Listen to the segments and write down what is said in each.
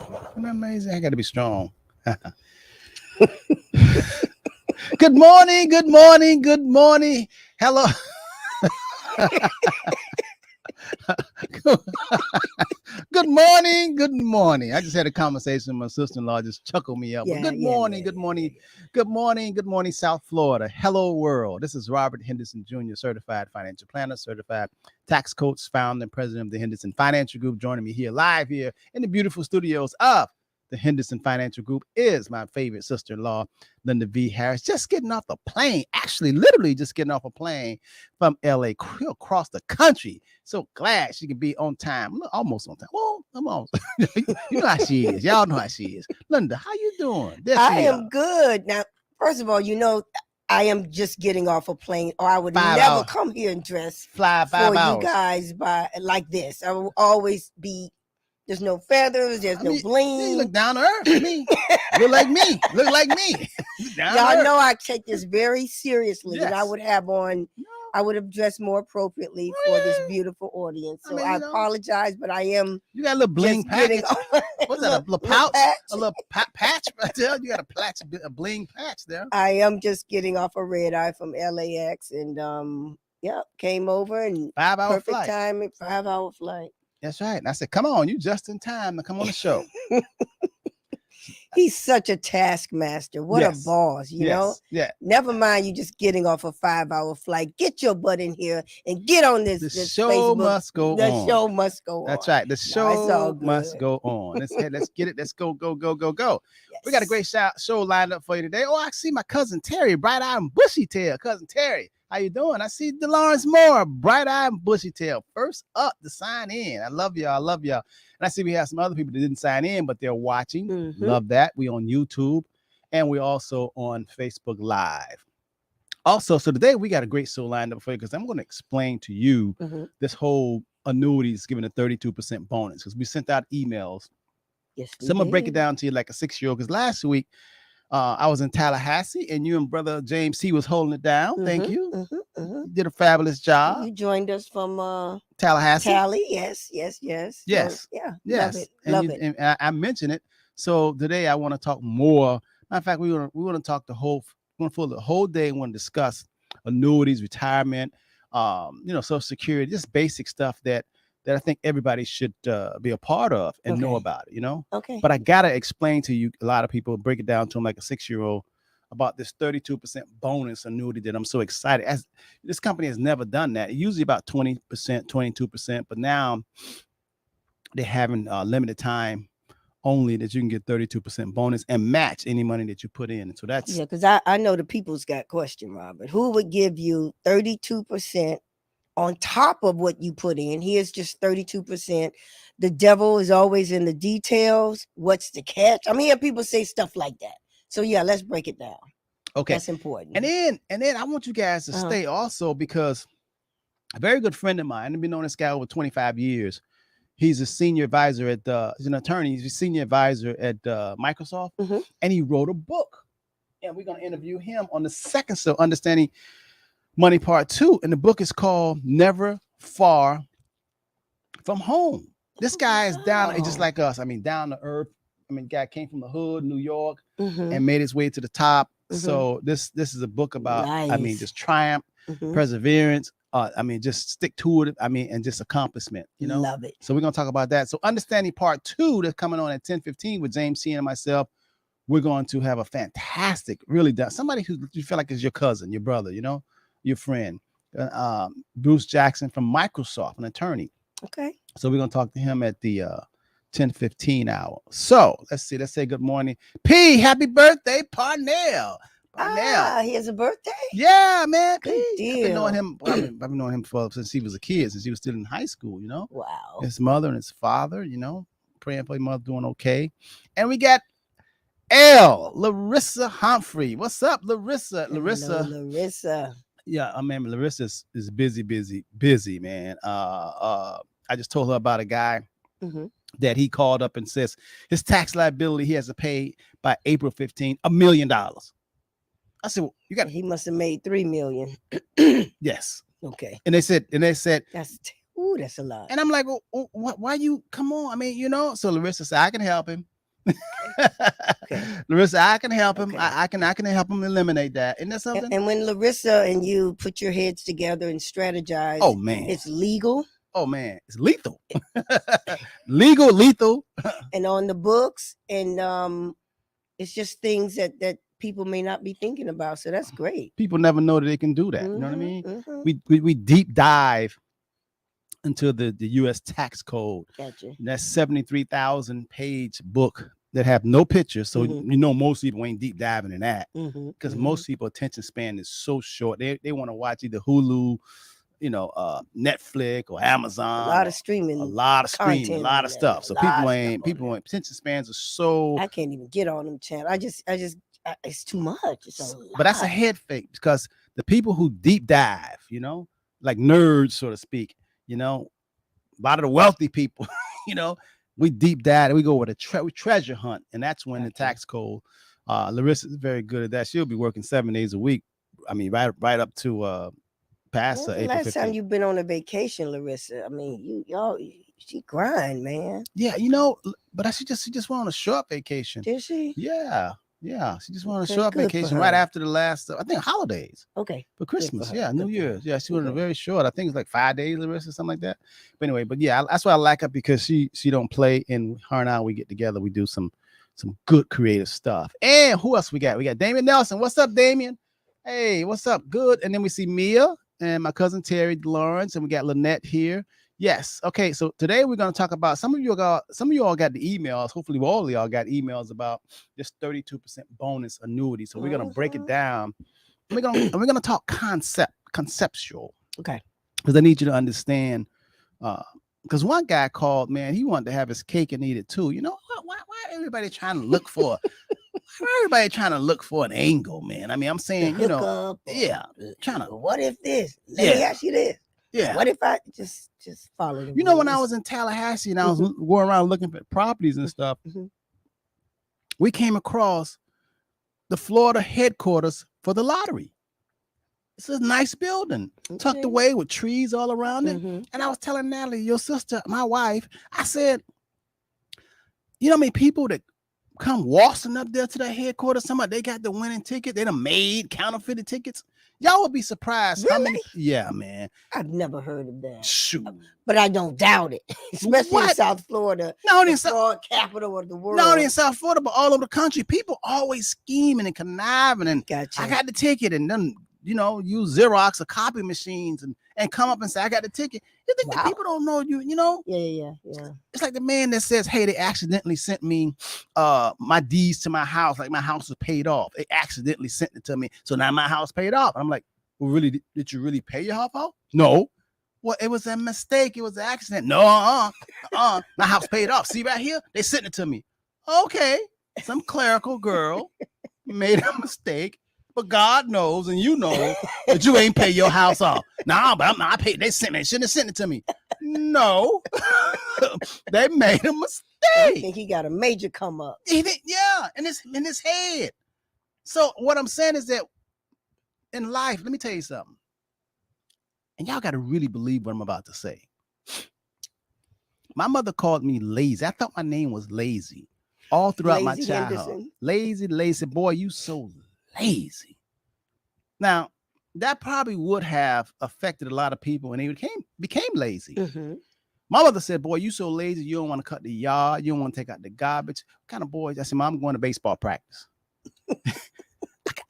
Isn't that amazing? I got to be strong. Good morning. Good morning. Good morning. Hello. Good morning. Good morning. I just had a conversation with my sister-in-law. Just chuckled me up. But Yeah, good yeah, morning. yeah, Good yeah, yeah, morning. yeah. Good morning. Good morning, South Florida. Hello, world. This is Robert Henderson Jr., certified financial planner, certified tax coach, founder and president of the Henderson Financial Group. Joining me here live here in the beautiful studios of the Henderson Financial Group is my favorite sister-in-law, Linda V. Harris. Just getting off the plane, actually, literally just getting off a plane from LA across the country. So glad she can be on time, almost on time. Well, I'm on. You know how she is. Y'all know how she is. Linda, how you doing? There I she is. am good. Now, first of all, I am just getting off a plane, or I would 5 hours. never come here and dress Fly for 5 you hours. guys by like this. I will always be. There's no feathers. There's no You bling. look down to earth to me. Look like me. Look like me. Down to Y'all earth. know I take this very seriously, and I Yes. would have on. No, I would have dressed more appropriately for this beautiful audience. I So mean, I apologize, but I am you got a little bling just getting package. on. What's that? A little pouch? A little patch right there? You got a bling patch there. I am just getting off a red eye from LAX, and yeah, came over and 5 hour perfect flight. timing, 5 hour flight. That's right. And I said, come on, you just in time to come on the show. He's such a taskmaster. What a Yes. boss, you know? Yeah. Never mind you just getting off a 5 hour flight. Get your butt in here and get on The this show Facebook. must go The on. show must go on. That's right. The No, it's all show good. must go on. Let's get it. Let's go. Yes. We got a great show lined up for you today. Oh, I see my cousin Terry, bright eyed and bushy tail. Cousin Terry, how you doing? I see DeLawrence Moore, bright eyed and bushy tail. First up to sign in. I love y'all. And I see we have some other people that didn't sign in, but they're watching. Mhm. Love that. We on YouTube and we also on Facebook Live. Also, so today we got a great show lined up for you because I'm going to explain to you Mhm. this whole annuities giving a 32% bonus because we sent out emails. Yes, So I'm going to break it down to you like a 6-year-old because last week I was in Tallahassee and you and brother James C was holding it down. Thank you. You did a fabulous job. You joined us from Tallahassee. Tally. Yes. Yes. So, yeah. Yes. Love it. And I mentioned it. So today I want to talk more. Matter of fact, we want to talk we're going to fill the whole day and want to discuss annuities, retirement, Social Security, just basic stuff that I think everybody should be a part of and know Okay. about it, Okay. But I got to explain to you, a lot of people break it down to them like a 6-year-old about this 32% bonus annuity that I'm so excited. As this company has never done that. Usually about 20%, 22%, but now they're having limited time only that you can get 32% bonus and match any money that you put in. And so that's because I know the people's got question, Robert. Who would give you 32% on top of what you put in? Here's just 32%. The devil is always in the details. What's the catch? I'm hearing people say stuff like that. So yeah, let's break it down. okay. That's important. And then I want you guys to stay also because a very good friend of mine, I've been knowing this guy over 25 years. He's a senior advisor he's an attorney. He's a senior advisor at Microsoft. Mhm. And he wrote a book. And we're going to interview him on the second show, Understanding Money Part 2. And the book is called Never Far From Home. This guy is down, just like us. I mean, down to earth. I mean, guy came from the hood, New York, and made his way to the top. So this is a book about, just triumph, perseverance. Just stick to it. And just accomplishment, Love it. So we're going to talk about that. So Understanding Part 2 that's coming on at 10:15 with James C. and myself. We're going to have a fantastic, really done somebody who you feel like is your cousin, your brother, your friend, Bruce Jackson from Microsoft, an attorney. Okay. So we're going to talk to him at the 10:15 hour. So let's say good morning. P, happy birthday, Parnell. He has a birthday? Yeah, man. Good P. deal. I've been knowing him since he was a kid, since he was still in high school, Wow. His mother and his father, praying for your mother doing okay. And we got Larissa Humphrey. What's up, Larissa? Hello, Larissa. Yeah, Larissa is busy, man. I just told her about a guy that he called up and says his tax liability he has to pay by April 15, $1 million. I said, well, he must have made 3 million. Yes. Okay. And they said that's a lot. And I'm like, well, why you come on? So Larissa said, I can help him. Okay. Larissa, I can help him. Okay. I can help him eliminate that. Isn't that something? And when Larissa and you put your heads together and strategize, Oh man, it's legal oh man, it's lethal. Legal, lethal. and on the books, and it's just things that people may not be thinking about. So that's great. People never know that they can do that. You know what I mean? Mm-hmm. We deep dive into the U.S. tax code. Gotcha. And that's 73,000 page book that have no pictures. So you know most people ain't deep diving in that because most people attention span is so short. They want to watch either Hulu, you know, Netflix or Amazon. A lot of streaming, a lot of stuff. So people ain't attention spans are so. I can't even get on them channel. It's too much. It's a lot. But that's a head fake because the people who deep dive, you know, like nerds, so to speak, you know, a lot of the wealthy people, you know, we deep dive. We go with a treasure hunt, and that's when the tax code. Larissa is very good at that. She'll be working 7 days a week. I mean, right up to past April 15th. Last time you've been on a vacation, Larissa? I mean, she grind, man. Yeah, you know, but she just went on a short vacation. Did she? Yeah. Yeah, she just went on a short vacation right after the last, I think, holidays. Okay. For Christmas, yeah, New Year's. Yeah, she went on a very short, I think it's like 5 days, Larissa, or something like that. But anyway, but yeah, that's why I like her because she don't play, and her and I, we get together, we do some good creative stuff. And who else we got? We got Damian Nelson. What's up, Damian? Hey, what's up? Good. And then we see Mia and my cousin Terry Lawrence, and we got Lynette here. Yes. Okay. So today we're going to talk about some of you all got the emails. Hopefully, all of y'all got emails about this 32% bonus annuity. So we're going to break it down. We're going to talk conceptual. Okay. Because I need you to understand. Because one guy called, man, he wanted to have his cake and eat it too. You know why everybody trying to look for? Everybody trying to look for an angle, man. I mean, I'm saying, you know, trying to. What if this? Let me ask you this. Yeah. What if I just follow the rules? You know, when I was in Tallahassee and I was going around looking for properties and stuff, we came across the Florida headquarters for the lottery. It's a nice building, tucked away with trees all around it. And I was telling Natalie, your sister, my wife, I said, you know how many people that come waltzing up there to the headquarters? Somebody, they got the winning ticket. They done made counterfeited tickets. Y'all would be surprised. Really? How many? Yeah, man. I've never heard of that. Shoot. But I don't doubt it. Especially in South Florida. No, in Florida capital of the world. Not only in South Florida, but all over the country. People always scheming and conniving. And I got the ticket, and then, you know, use Xerox or copy machines and come up and say, I got the ticket. You think that people don't know you, you know? Yeah. It's like the man that says, hey, they accidentally sent me my deeds to my house. Like my house was paid off. They accidentally sent it to me. So now my house paid off. And I'm like, well, really, did you really pay your house off? No. Well, it was a mistake. It was an accident. No, my house paid off. See right here? They sent it to me. Okay. Some clerical girl made a mistake. But God knows, and you know that you ain't pay your house off. Nah, but I paid. They sent me. They shouldn't have sent it to me. No, they made a mistake. I think he got a major come up. Yeah, in his head. So what I'm saying is that in life, let me tell you something. And y'all got to really believe what I'm about to say. My mother called me lazy. I thought my name was Lazy all throughout my childhood. Lazy. Boy, you so lazy. Now, that probably would have affected a lot of people when they became lazy. My mother said, boy, you so lazy, you don't want to cut the yard, you don't want to take out the garbage. What kind of boys? I said, Mom, I'm going to baseball practice.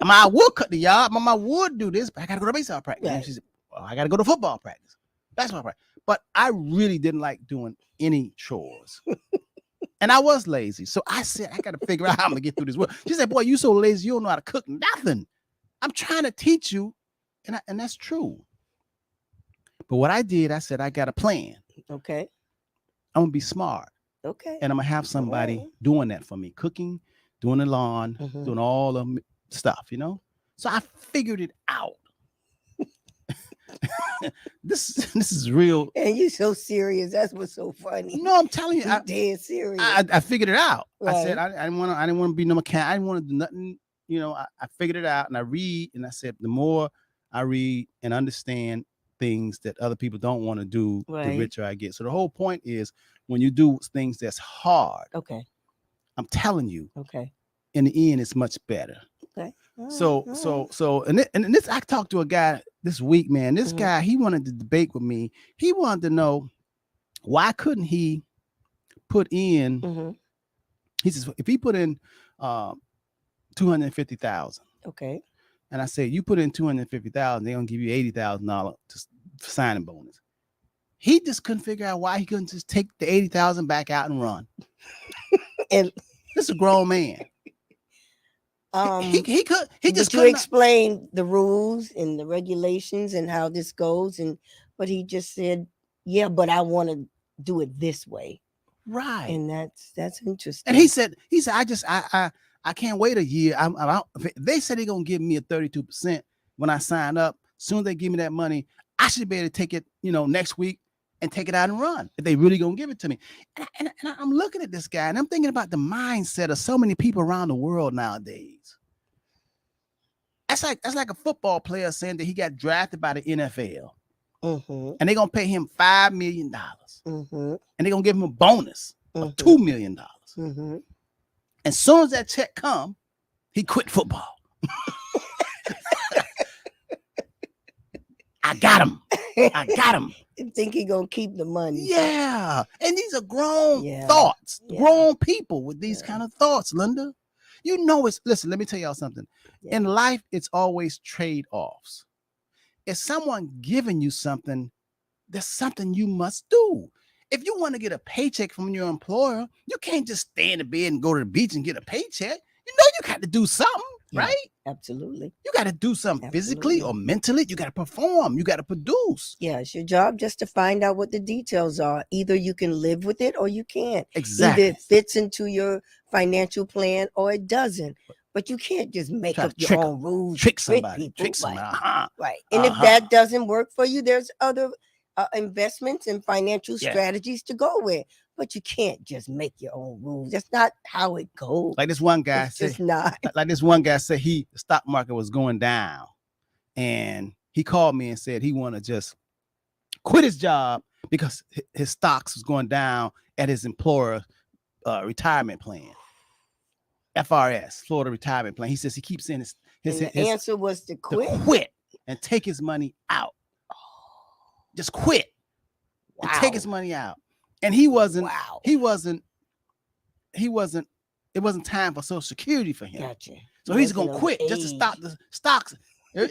I would cut the yard, Mom, I would do this, but I got to go to baseball practice. And she said, well, I got to go to football practice, basketball practice. But I really didn't like doing any chores. And I was lazy. So I said, I got to figure out how I'm going to get through this world. She said, boy, you so lazy, you don't know how to cook nothing. I'm trying to teach you. And that's true. But what I did, I said, I got a plan. Okay. I'm going to be smart. Okay. And I'm going to have somebody doing that for me. Cooking, doing the lawn, doing all the stuff, you know? So I figured it out. This is real. And you so serious. That's what's so funny. No, I'm telling you, I'm dead serious. I figured it out. Right. I said I didn't want to be no mechanic. I didn't want to do nothing. You know, I figured it out, and I read, and I said the more I read and understand things that other people don't want to do, the richer I get. So the whole point is when you do things that's hard. Okay. I'm telling you, Okay. in the end, it's much better. Okay. All So, right, all so, right. so, and this, I talked to a guy this week, man. This Mhm. guy, he wanted to debate with me. He wanted to know why couldn't he put in, Mhm. he says, if he put in 250,000, Okay. and I said, you put in 250,000, they're gonna give you $80,000 signing bonus. He just couldn't figure out why he couldn't just take the 80,000 back out and run. And This is a grown man. He just but you couldn't. explained the rules and the regulations and how this goes, and but he just said, "Yeah, but I want to do it this way," Right. and that's interesting. And he said, I can't wait a year. I'm out. They said they're gonna give me a 32% when I sign up. Soon as they give me that money, I should be able to take it, next week and take it out and run if they really gonna give it to me. And I'm looking at this guy and I'm thinking about the mindset of so many people around the world nowadays. That's like a football player saying that he got drafted by the NFL. Mm-hmm. And they're gonna pay him $5 million. Mm-hmm. And they're gonna give him a bonus of $2 million. Mm-hmm. As soon as that check come, he quit football. I got him. I got him. You think he gonna keep the money? Yeah. And these are grown Yeah. thoughts, Yeah. grown people with these Yeah. kind of thoughts, Linda. Listen, let me tell y'all something. Yeah. In life, it's always trade-offs. If someone giving you something, there's something you must do. If you want to get a paycheck from your employer, you can't just stay in the bed and go to the beach and get a paycheck. You got to do something, Yeah. right? Absolutely. You got to do something physically or mentally. You got to perform. You got to produce. Yeah, it's your job just to find out what the details are. Either you can live with it or you can't. Exactly. Either it fits into your financial plan or it doesn't. But you can't just make up your own rules. Trick somebody. People. Right. And if that doesn't work for you, there's other investments and financial strategies to go with. But you can't just make your own rules. That's not how it goes. Like this one guy said, just not. Like this one guy said, the stock market was going down, and he called me and said he want to just quit his job because his stocks was going down at his employer retirement plan, FRS, Florida Retirement Plan. He says he keeps saying his answer was to quit. To quit and take his money out. Just quit and take his money out. And it wasn't time for Social Security for him. Gotcha. So he's gonna quit just to stop the stocks. He's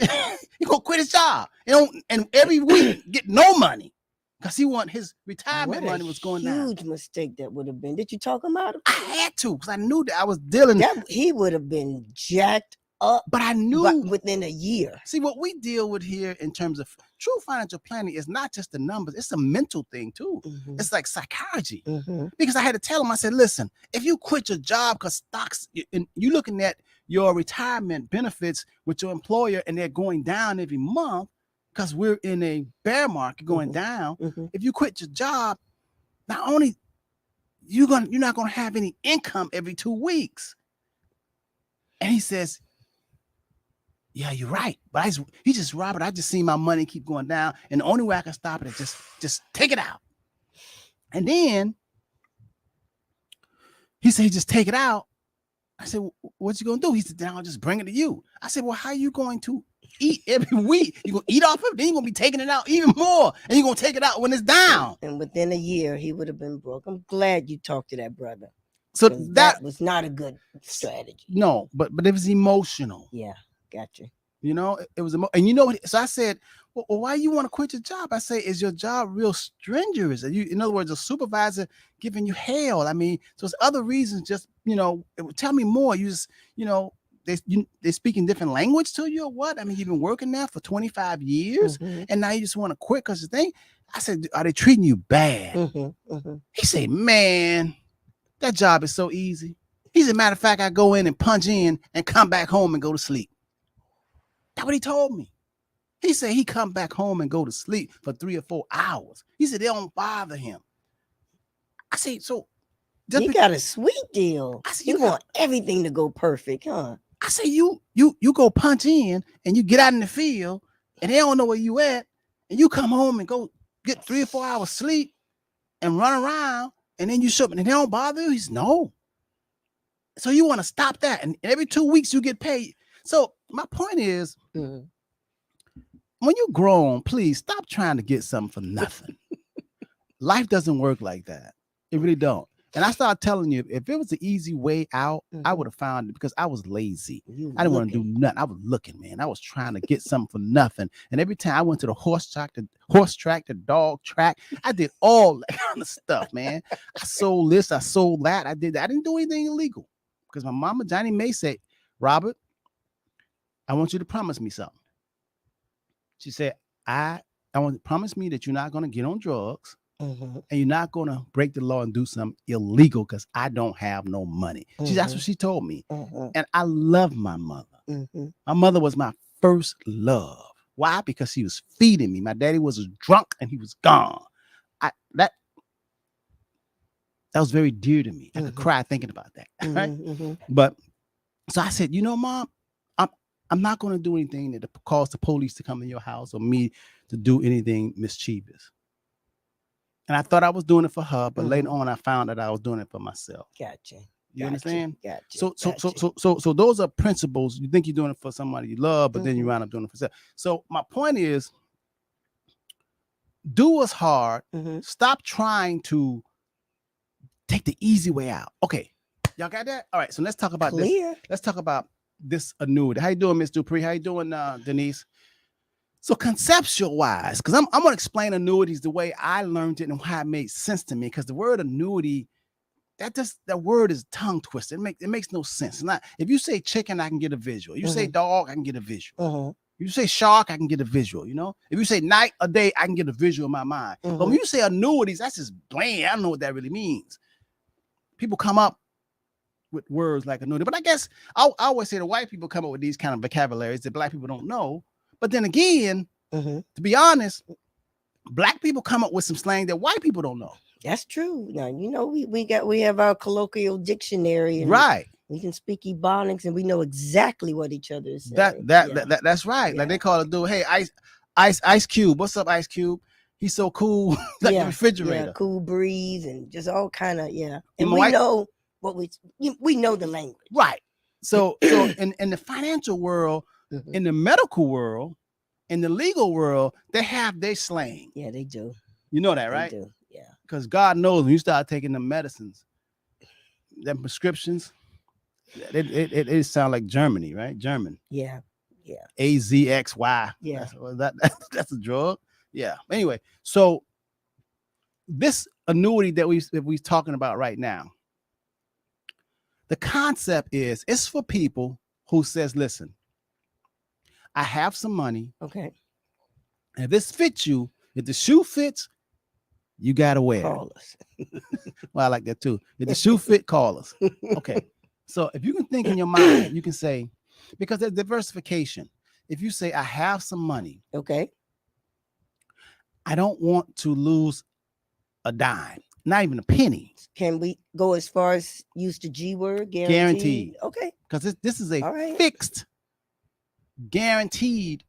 gonna quit his job. And every week get no money. Because he want his retirement money was going down. Huge mistake that would have been. Did you talk him out of it? I had to, because I knew that I was dealing. He would have been jacked up. But I knew within a year. See, what we deal with here in terms of true financial planning is not just the numbers, it's a mental thing too. Mm-hmm. It's like psychology. Mm-hmm. Because I had to tell him, I said, listen, if you quit your job because stocks, and you're looking at your retirement benefits with your employer and they're going down every month, because we're in a bear market going down. Mm-hmm. If you quit your job, not only you're not gonna have any income every 2 weeks. And he says, yeah, you're right. But Robert, I just seen my money keep going down, and the only way I can stop it is just take it out. And then he said, just take it out. I said, what you gonna do? He said, then I'll just bring it to you. I said, well, how are you going to eat every week? You're gonna eat off of it, then you're gonna be taking it out even more, and you're gonna take it out when it's down. And within a year, he would have been broke. I'm glad you talked to that brother. So that was not a good strategy. No, but it was emotional. Yeah, gotcha. It was so I said, well, why you want to quit your job? I say, is your job real strenuous? In other words, a supervisor giving you hell? I mean, so it's other reasons. Just tell me more. You just they speak in different language to you or what? I mean, you've been working there for 25 years, and now you just want to quit because the thing. I said, are they treating you bad? He said, man, that job is so easy. He said, matter of fact, I go in and punch in and come back home and go to sleep. That's what he told me. He said he come back home and go to sleep for 3 or 4 hours. He said they don't bother him. I said, so he got a sweet deal. I said, you want everything to go perfect, huh? I said, you go punch in and you get out in the field and they don't know where you at, and you come home and go get 3 or 4 hours sleep and run around, and then you show up and they don't bother you. He said, no. So you want to stop that, and every 2 weeks you get paid. So my point is, Mhm. when you grown, please stop trying to get something for nothing. Life doesn't work like that. It really don't. And I started telling you, if it was the easy way out, I Mhm. would have found it because I was lazy. You I didn't want to do looking. nothing. I was looking, man. I was trying to get something for nothing. And every time I went to the horse track, the dog track, I did all that kind of stuff, man. I sold this, I sold that. I did that. I didn't do anything illegal because my mama, Johnny May, said, Robert, I want you to promise me something. She said, I want you to promise me that you're not going to get on drugs Mhm. and you're not going to break the law and do something illegal because I don't have no money. That's what Mhm. she told me. Mhm. And I love my mother. Mhm. My mother was my first love. Why? Because she was feeding me. My daddy was a drunk and he was gone. I that was very dear to me. I could Mhm. cry thinking about that. Right? Mhm. Mhm. But so I said, Mom, I'm not going to do anything that cause the police to come in your house or me to do anything mischievous. And I thought I was doing it for her, but later Mhm. on I found that I was doing it for myself. Gotcha. You Gotcha. understand? Gotcha. So those are principles. You think you're doing it for somebody you love, but then you Mhm. wind up doing it for yourself. So my point is, do what's hard. Mhm. Stop trying to take the easy way out. Okay, y'all got that? All right. So let's talk about this. Clear. Let's talk about this annuity. How you doing, Miss Dupree? How you doing, Denise? So conceptual wise, because I'm gonna explain annuities the way I learned it and how it made sense to me. Because the word annuity, that word is tongue twisted. It makes no sense. Not if you say chicken, I can get a visual. You say Mhm. dog, I can get a visual. Mhm. You say shark, I can get a visual. If you say night or day, I can get a visual in my mind. But when Mhm. you say annuities, that's just bland. I don't know what that really means. People come up with words like annuity, but I guess I always say the white people come up with these kind of vocabularies that black people don't know. But then again, Mhm. to be honest, black people come up with some slang that white people don't know. That's true. Now we have our colloquial dictionary and Right. we can speak Ebonics and we know exactly what each other is saying. Yeah. That's right. Like Yeah. they call a dude, hey, Ice Cube. What's up, Ice Cube? He's so cool, like the Yeah. Yeah. refrigerator. Cool breeze and just all kind of yeah. And My we wife, know what we know the language. right. So in the financial world, Mhm. in the medical world, in the legal world, they have their slang. Yeah, they do. You know that, They right? do. Yeah. Because God knows when you start taking the medicines, them prescriptions, it sound like Germany, right? German. Yeah. Yeah. AZXY. Yeah. That's a drug. Yeah. Anyway, so this annuity that we talking about right now, the concept is it's for people who says, listen, I have some money. Okay. And if this fits you, if the shoe fits, you gotta wear it. Call us. Well, I like that too. If the shoe fit, call us. Okay. So if you can think in your mind, you can say, because there's diversification. If you say, I have some money, Okay. I don't want to lose a dime, not even a penny. Can we go as far as use the G word? Guaranteed. Guaranteed. Okay. Because this is a All right. fixed, guaranteed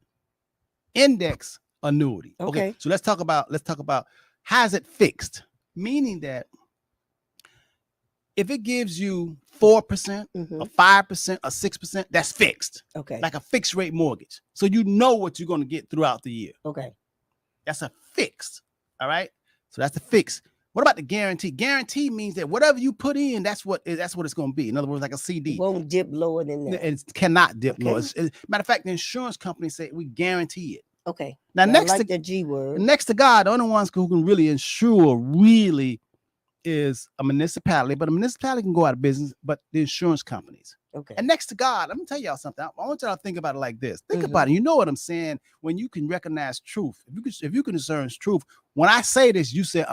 index annuity. Okay. Okay. So let's talk about how is it fixed? Meaning that if it gives you 4%, Mhm. or 5%, or 6%, that's fixed. Okay. Like a fixed rate mortgage. So you know what you're going to get throughout the year. Okay. That's a fixed. All right. So that's the fix. What about the guarantee? Guarantee means that whatever you put in, that's what it's going to be. In other words, like a It CD. won't dip lower than that. It cannot dip lower. Okay. Matter of fact, the insurance company say we guarantee it. Okay. Now, I next like to the G word. next to God, the only ones who can really insure really is a municipality, but a municipality can go out of business, but the insurance companies. Okay. And next to God, let me tell y'all something. I want y'all to think about it like this. Think Mhm. about it. You know what I'm saying? When you can recognize truth, if you can discern truth, when I say this, you say,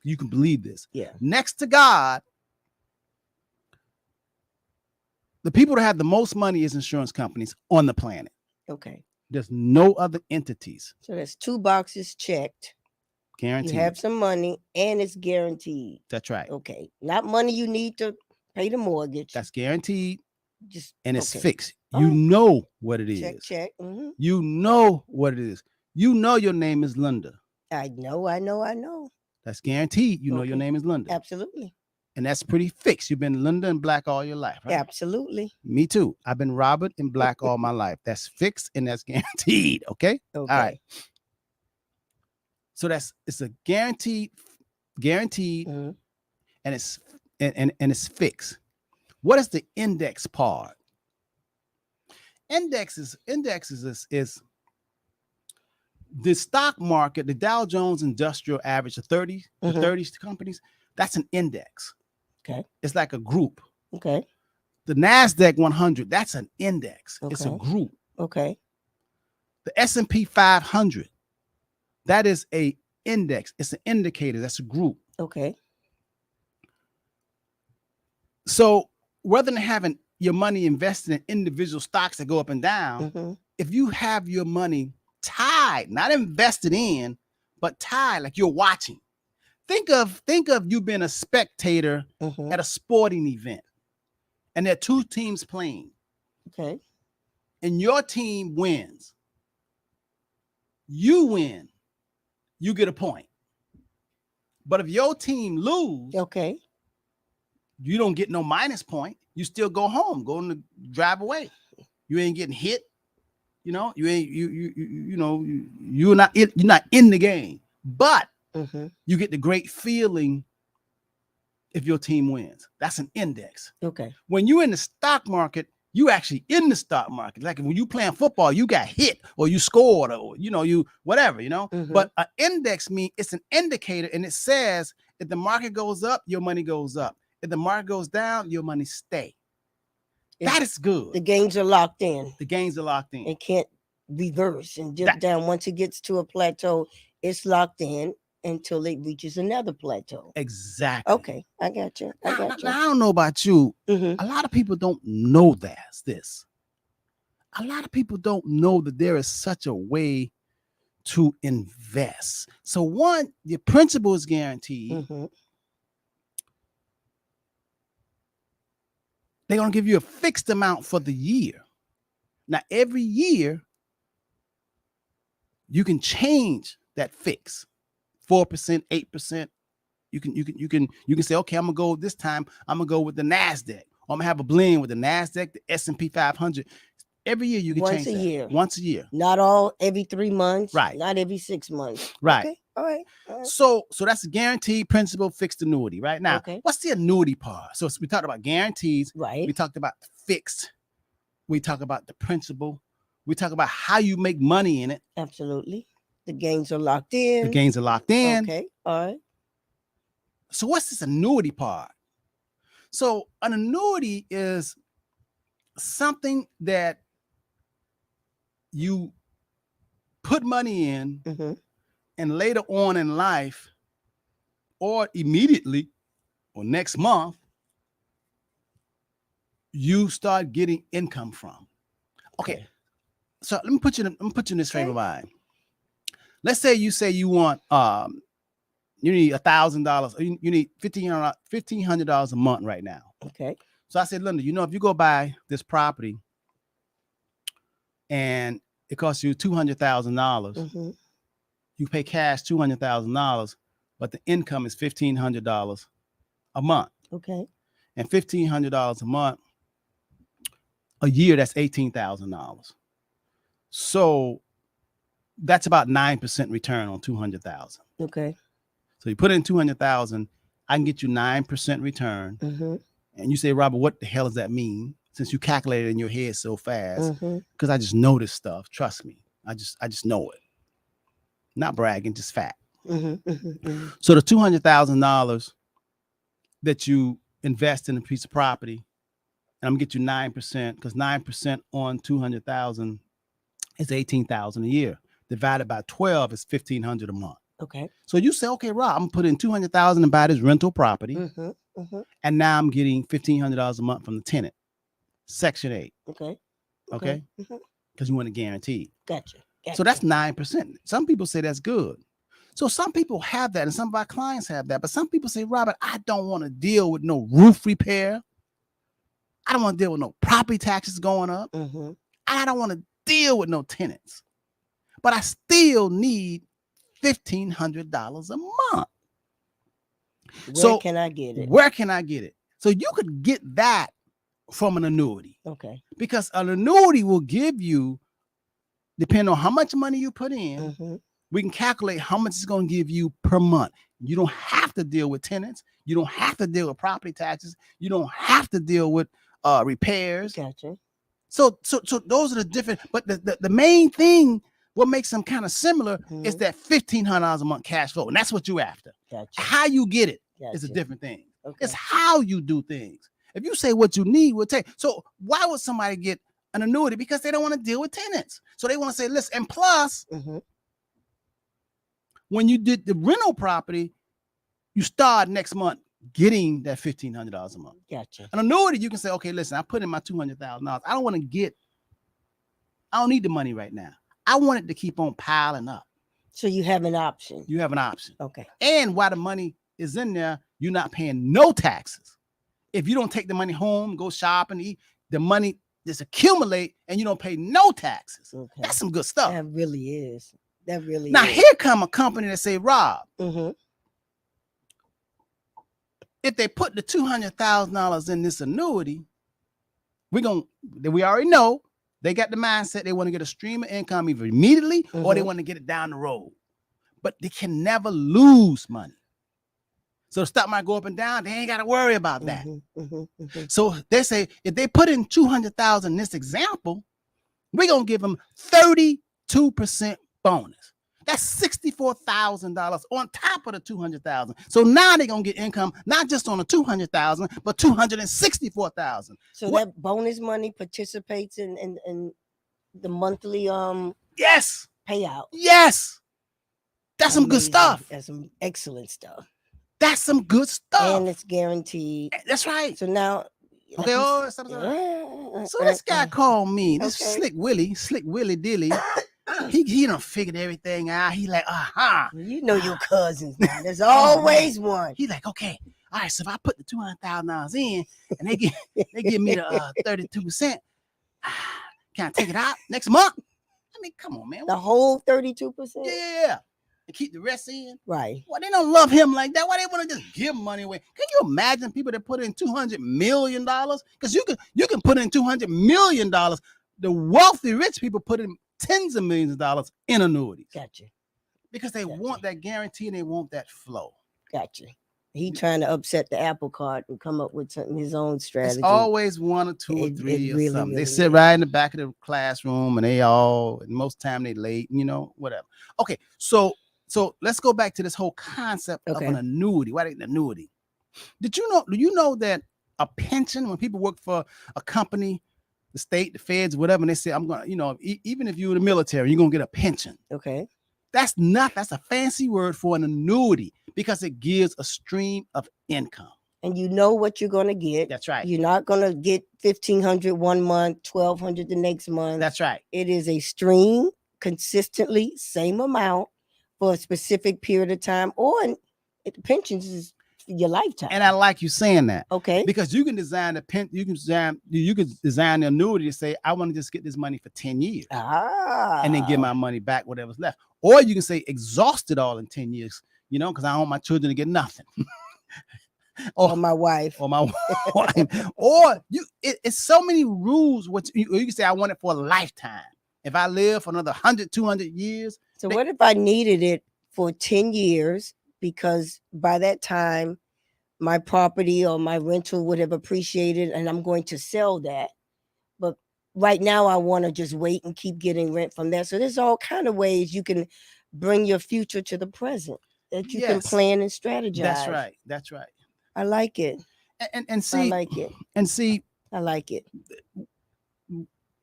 you can believe this. Yeah. Next to God, the people that have the most money is insurance companies on the planet. Okay. There's no other entities. So that's 2 boxes checked. Guaranteed. You have some money and it's guaranteed. That's right. Okay. Not money you need to pay the mortgage. That's guaranteed. Just and it's okay. fixed. All You right. know what it is. Check. Mm-hmm. You know what it is. You know your name is Linda. I know. That's guaranteed. You know your Okay. name is Linda. Absolutely. And that's pretty fixed. You've been Linda and Black all your life, right? Absolutely. Me too. I've been Robert and Black all my life. That's fixed and that's guaranteed. Okay. Okay. All right. So it's a guaranteed, Mhm. and it's fixed. What is the index part? Indexes is the stock market, the Dow Jones Industrial Average, the 30 companies. That's an index. Okay. It's like a group. Okay. The NASDAQ 100, that's an index. It's a Okay. group. Okay. The S&P 500, that is a index. It's an indicator. That's a group. Okay. So rather than having your money invested in individual stocks that go up and down, Mhm. if you have your money tied, not invested in, but tied, like you're watching. Think of you being a spectator Mhm. at a sporting event, and there are two teams playing, Okay. and your team wins. You win, you get a point. But if your team lose, Okay. you don't get no minus point. You still go home, go on the drive away. You ain't getting hit. You know, you're not in the game, but Mhm. you get the great feeling if your team wins. That's an index. Okay. When you're in the stock market, you actually in the stock market. Like when you playing football, you got hit or you scored or you whatever, Mhm. But an index means it's an indicator, and it says if the market goes up, your money goes up. If the market goes down, your money stay. That is good. The gains are locked in. The gains are locked in. It can't reverse and dip down. Once it gets to a plateau, it's locked in until it reaches another plateau. Exactly. Okay, I got you. Now, I don't know about you. Mhm. A lot of people don't know this. A lot of people don't know that there is such a way to invest. So one, your principal is guaranteed. Mhm. They're going to give you a fixed amount for the year. Now, every year, you can change that fix. 4%, 8%. You can say, okay, I'm gonna go this time. I'm gonna go with the NASDAQ. Or I'm gonna have a blend with the NASDAQ, the S&P 500. Every year you can Once change a that. year. Once a year. Not all every 3 months. Right. Not every 6 months. Right. Okay. All right. All right. So that's a guaranteed principal fixed annuity. Right now, Okay. what's the annuity part? So we talked about guarantees. Right. We talked about fixed. We talk about the principal. We talk about how you make money in it. Absolutely. The gains are locked in. The gains are locked in. Okay. All right. So what's this annuity part? So an annuity is something that you put money in, Mhm. and later on in life, or immediately, or next month, you start getting income from. Okay. So let me put you in this frame of mind. Let's say you want you need $1,000, or you need $1,500 a month right now. Okay. So I said, Linda, if you go buy this property and it costs you $200,000, Mhm. you pay cash $200,000, but the income is $1,500 a month. Okay. And $1,500 a month, a year, that's $18,000. So that's about 9% return on 200,000. Okay. So you put in 200,000, I can get you 9% return. Mhm. And you say, Robert, what the hell does that mean? Since you calculated in your head so fast, Mhm. because I just know this stuff. Trust me, I just know it. Not bragging, just fact. Mhm. Mhm. Mhm. So the $200,000 that you invest in a piece of property, and I'm gonna get you 9%, because 9% on 200,000 is 18,000 a year. Divided by 12 is 1,500 a month. Okay. So you say, okay, Rob, I'm gonna put in 200,000 and buy this rental property, Mhm. Mhm. and now I'm getting $1,500 a month from the tenant. Section 8. Okay. Okay, Mhm. because you want a guarantee. Gotcha. So that's 9%. Some people say that's good. So some people have that, and some of our clients have that. But some people say, Robert, I don't want to deal with no roof repair. I don't want to deal with no property taxes going up. Mhm. I don't want to deal with no tenants. But I still need $1,500 a month. Where can I get it? Where can I get it? So you could get that from an annuity. Okay. Because an annuity will give you, depending on how much money you put in, we can calculate how much it's going to give you per month. You don't have to deal with tenants. You don't have to deal with property taxes. You don't have to deal with repairs. Gotcha. So those are the different, but the main thing, what makes them kind of similar is that $1,500 a month cash flow. And that's what you're after. Gotcha. How you get it is a different thing. It's how you do things. If you say what you need, we'll take. So why would somebody get an annuity? Because they don't want to deal with tenants. So they want to say, listen, and plus, when you did the rental property, you start next month getting that $1,500 a month. Gotcha. An annuity, you can say, okay, listen, I put in my $200,000. I don't need the money right now. I want it to keep on piling up. So you have an option. You have an option. Okay. And while the money is in there, you're not paying no taxes. If you don't take the money home, go shop and eat, the money just accumulate and you don't pay no taxes. Okay. That's some good stuff. That really is. That really now, is. Here come a company that say, Rob, if they put the $200,000 in this annuity, we already know they got the mindset they want to get a stream of income either immediately or they want to get it down the road. But they can never lose money. So the stock might go up and down. They ain't got to worry about that. So they say if they put in $200,000 in this example, we're going to give them 32% bonus. That's $64,000 on top of the $200,000. So now they're going to get income, not just on the $200,000, but $264,000. So that bonus money participates in the monthly yes payout. Yes. That's some good stuff. That's some excellent stuff. That's some good stuff. And it's guaranteed. That's right. So now, okay. So this guy called me. This Slick Willie Dilly. he done figured everything out. He like, you know your cousins now. There's always one. He like, okay, all right. So if I put the $200,000 in and they give me the 32%, can I take it out next month? I mean, come on, man. The whole 32%. Yeah. And keep the rest in. Right. Well, they don't love him like that. Why they want to just give money away? Can you imagine people that put in $200 million? Because you can put in $200 million. The wealthy rich people put in tens of millions of dollars in annuities. Gotcha. Because they want that guarantee and they want that flow. Gotcha. He trying to upset the apple cart and come up with his own strategy. It's always one or two or three or really, something. Really they sit right in the back of the classroom and most time they late, whatever. Okay, so let's go back to this whole concept of an annuity. What is an annuity? Do you know that a pension, when people work for a company, the state, the feds, whatever, and they say, I'm going to, even if you're in the military, you're going to get a pension. Okay. That's a fancy word for an annuity because it gives a stream of income. And you know what you're going to get. That's right. You're not going to get $1,500 one month, $1,200 the next month. That's right. It is a stream consistently, same amount for a specific period of time, or pensions is your lifetime. And I like you saying that. Okay. Because you can design you can design the annuity to say, I want to just get this money for 10 years. And then get my money back, whatever's left. Or you can say exhaust it all in 10 years, because I want my children to get nothing. or my wife. Or my wife. Or it's so many rules. Or you can say I want it for a lifetime. If I live for another 100, 200 years. So what if I needed it for 10 years? Because by that time, my property or my rental would have appreciated and I'm going to sell that. But right now, I want to just wait and keep getting rent from that. So there's all kind of ways you can bring your future to the present that you can plan and strategize. That's right. That's right. I like it. And see, I like it. And see, I like it.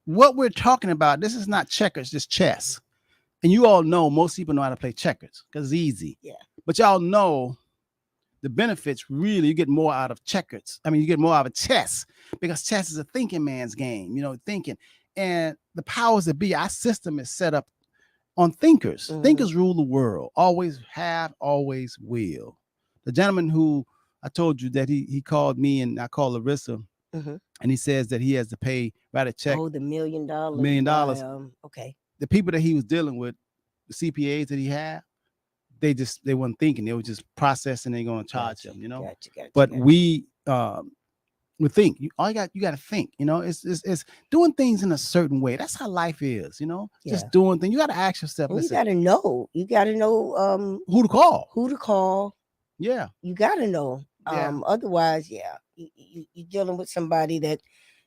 What we're talking about, this is not checkers, just chess. And you all know most people know how to play checkers because it's easy. Yeah. But y'all know the benefits really, you get more out of checkers. I mean, you get more out of chess because chess is a thinking man's game, thinking. And the powers that be, our system is set up on thinkers. Mm-hmm. Thinkers rule the world. Always have, always will. The gentleman who I told you that he called me and I called Larissa. Mm-hmm. And he says that he has to write a check. Oh, the $1 million. $1 million. Okay. The people that he was dealing with, the CPAs that he had, they weren't thinking. They were just processing. They're going to charge them, you know. Gotcha. But we think you got to think, you know. It's doing things in a certain way. That's how life is, you know. Just doing things. You got to ask yourself. And listen, you got to know who to call. Yeah, you got to know. Otherwise, you're dealing with somebody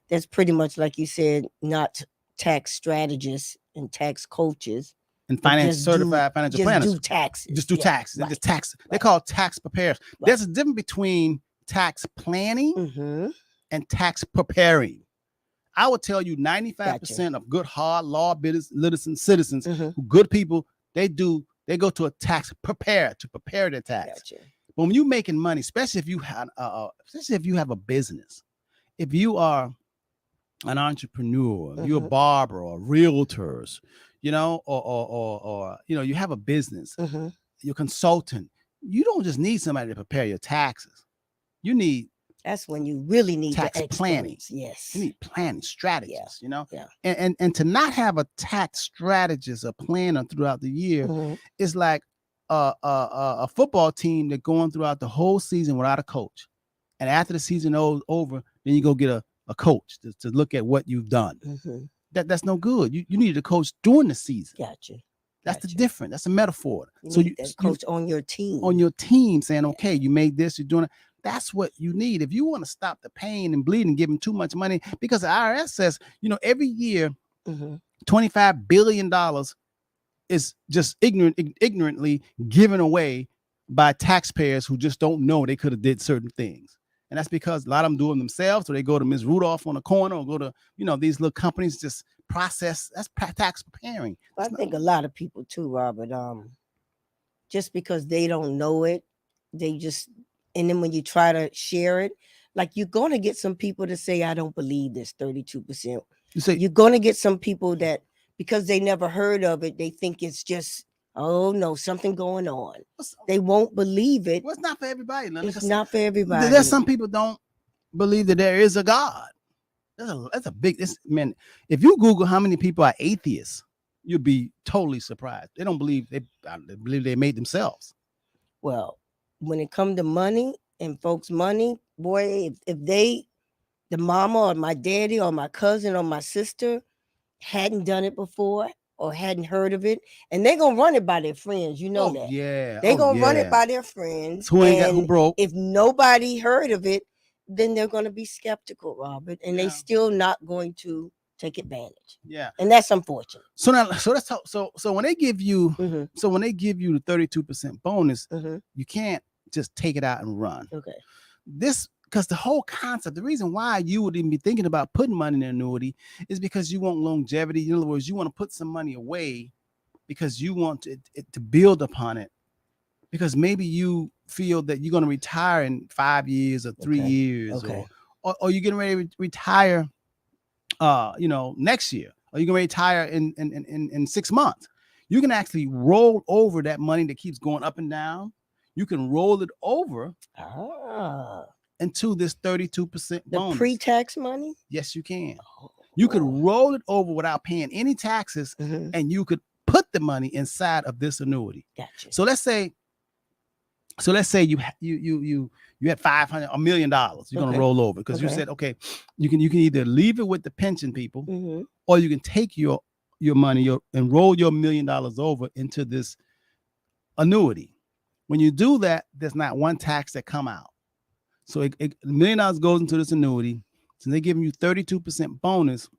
that's pretty much, like you said, not tax strategists and tax coaches and certified financial planners. Just do taxes. Just do taxes. Right. Just tax. Right. They call tax preparers. Right. There's a difference between tax planning and tax preparing. I would tell you 95% of good hard law citizens, who good people, they go to a tax preparer to prepare their tax. But when you're making money, especially if you have a business, if you are an entrepreneur, if you're a barber or realtors, you know, or you know, you have a business, you're a consultant, you don't just need somebody to prepare your taxes. You need That's when you really need tax the planning. Yes. You need planning strategists, you know? And to not have a tax strategist, a planner throughout the year is like a football team that's going throughout the whole season without a coach. And after the season over, then you go get a coach to look at what you've done. That's no good. You need a coach during the season. That's the difference. That's a metaphor. You coach on your team. On your team saying, okay, you made this, you're doing it. That's what you need. If you want to stop the pain and bleeding, giving too much money, because the IRS says, you know, every year, $25 billion is just ignorantly given away by taxpayers who just don't know they could have did certain things. And that's because a lot of them do them themselves. So they go to Ms. Rudolph on the corner or go to, you know, these little companies just process. That's tax preparing. I think a lot of people too, Robert, just because they don't know it, they just, and then when you try to share it, like you're going to get some people to say, I don't believe this 32%. You're going to get some people that, because they never heard of it, they think it's just, oh no, something going on. They won't believe it. Well, it's not for everybody. It's not for everybody. There's some people don't believe that there is a God. That's a big, man. If you Google how many people are atheists, you'll be totally surprised. They don't believe they believe they made themselves. Well, when it comes to money and folks' money, boy, if the mama or my daddy or my cousin or my sister hadn't done it before or hadn't heard of it, and they're gonna run it by their friends, you know that. They're gonna run it by their friends. Who broke. If nobody heard of it, then they're gonna be skeptical, Robert, and they still not going to take advantage. And that's unfortunate. So now, so let's talk. So when they give you, so when they give you the 32% bonus, you can't just take it out and run. Because the whole concept, the reason why you would even be thinking about putting money in an annuity is because you want longevity. In other words, you want to put some money away because you want it to build upon it. Because maybe you feel that you're going to retire in 5 years or 3 years, or you're getting ready to retire, you know, next year, or you're going to retire in 6 months. You can actually roll over that money that keeps going up and down. You can roll it over into this 32% bonus. The pre-tax money? Yes, you can. You could roll it over without paying any taxes, and you could put the money inside of this annuity. Gotcha. So let's say you had $500, $1 million. You're gonna roll over because you said, okay, you can either leave it with the pension people, or you can take your money and roll your $1 million over into this annuity. When you do that, there's not one tax that come out. So $1 million goes into this annuity. So they're giving you 32% bonus.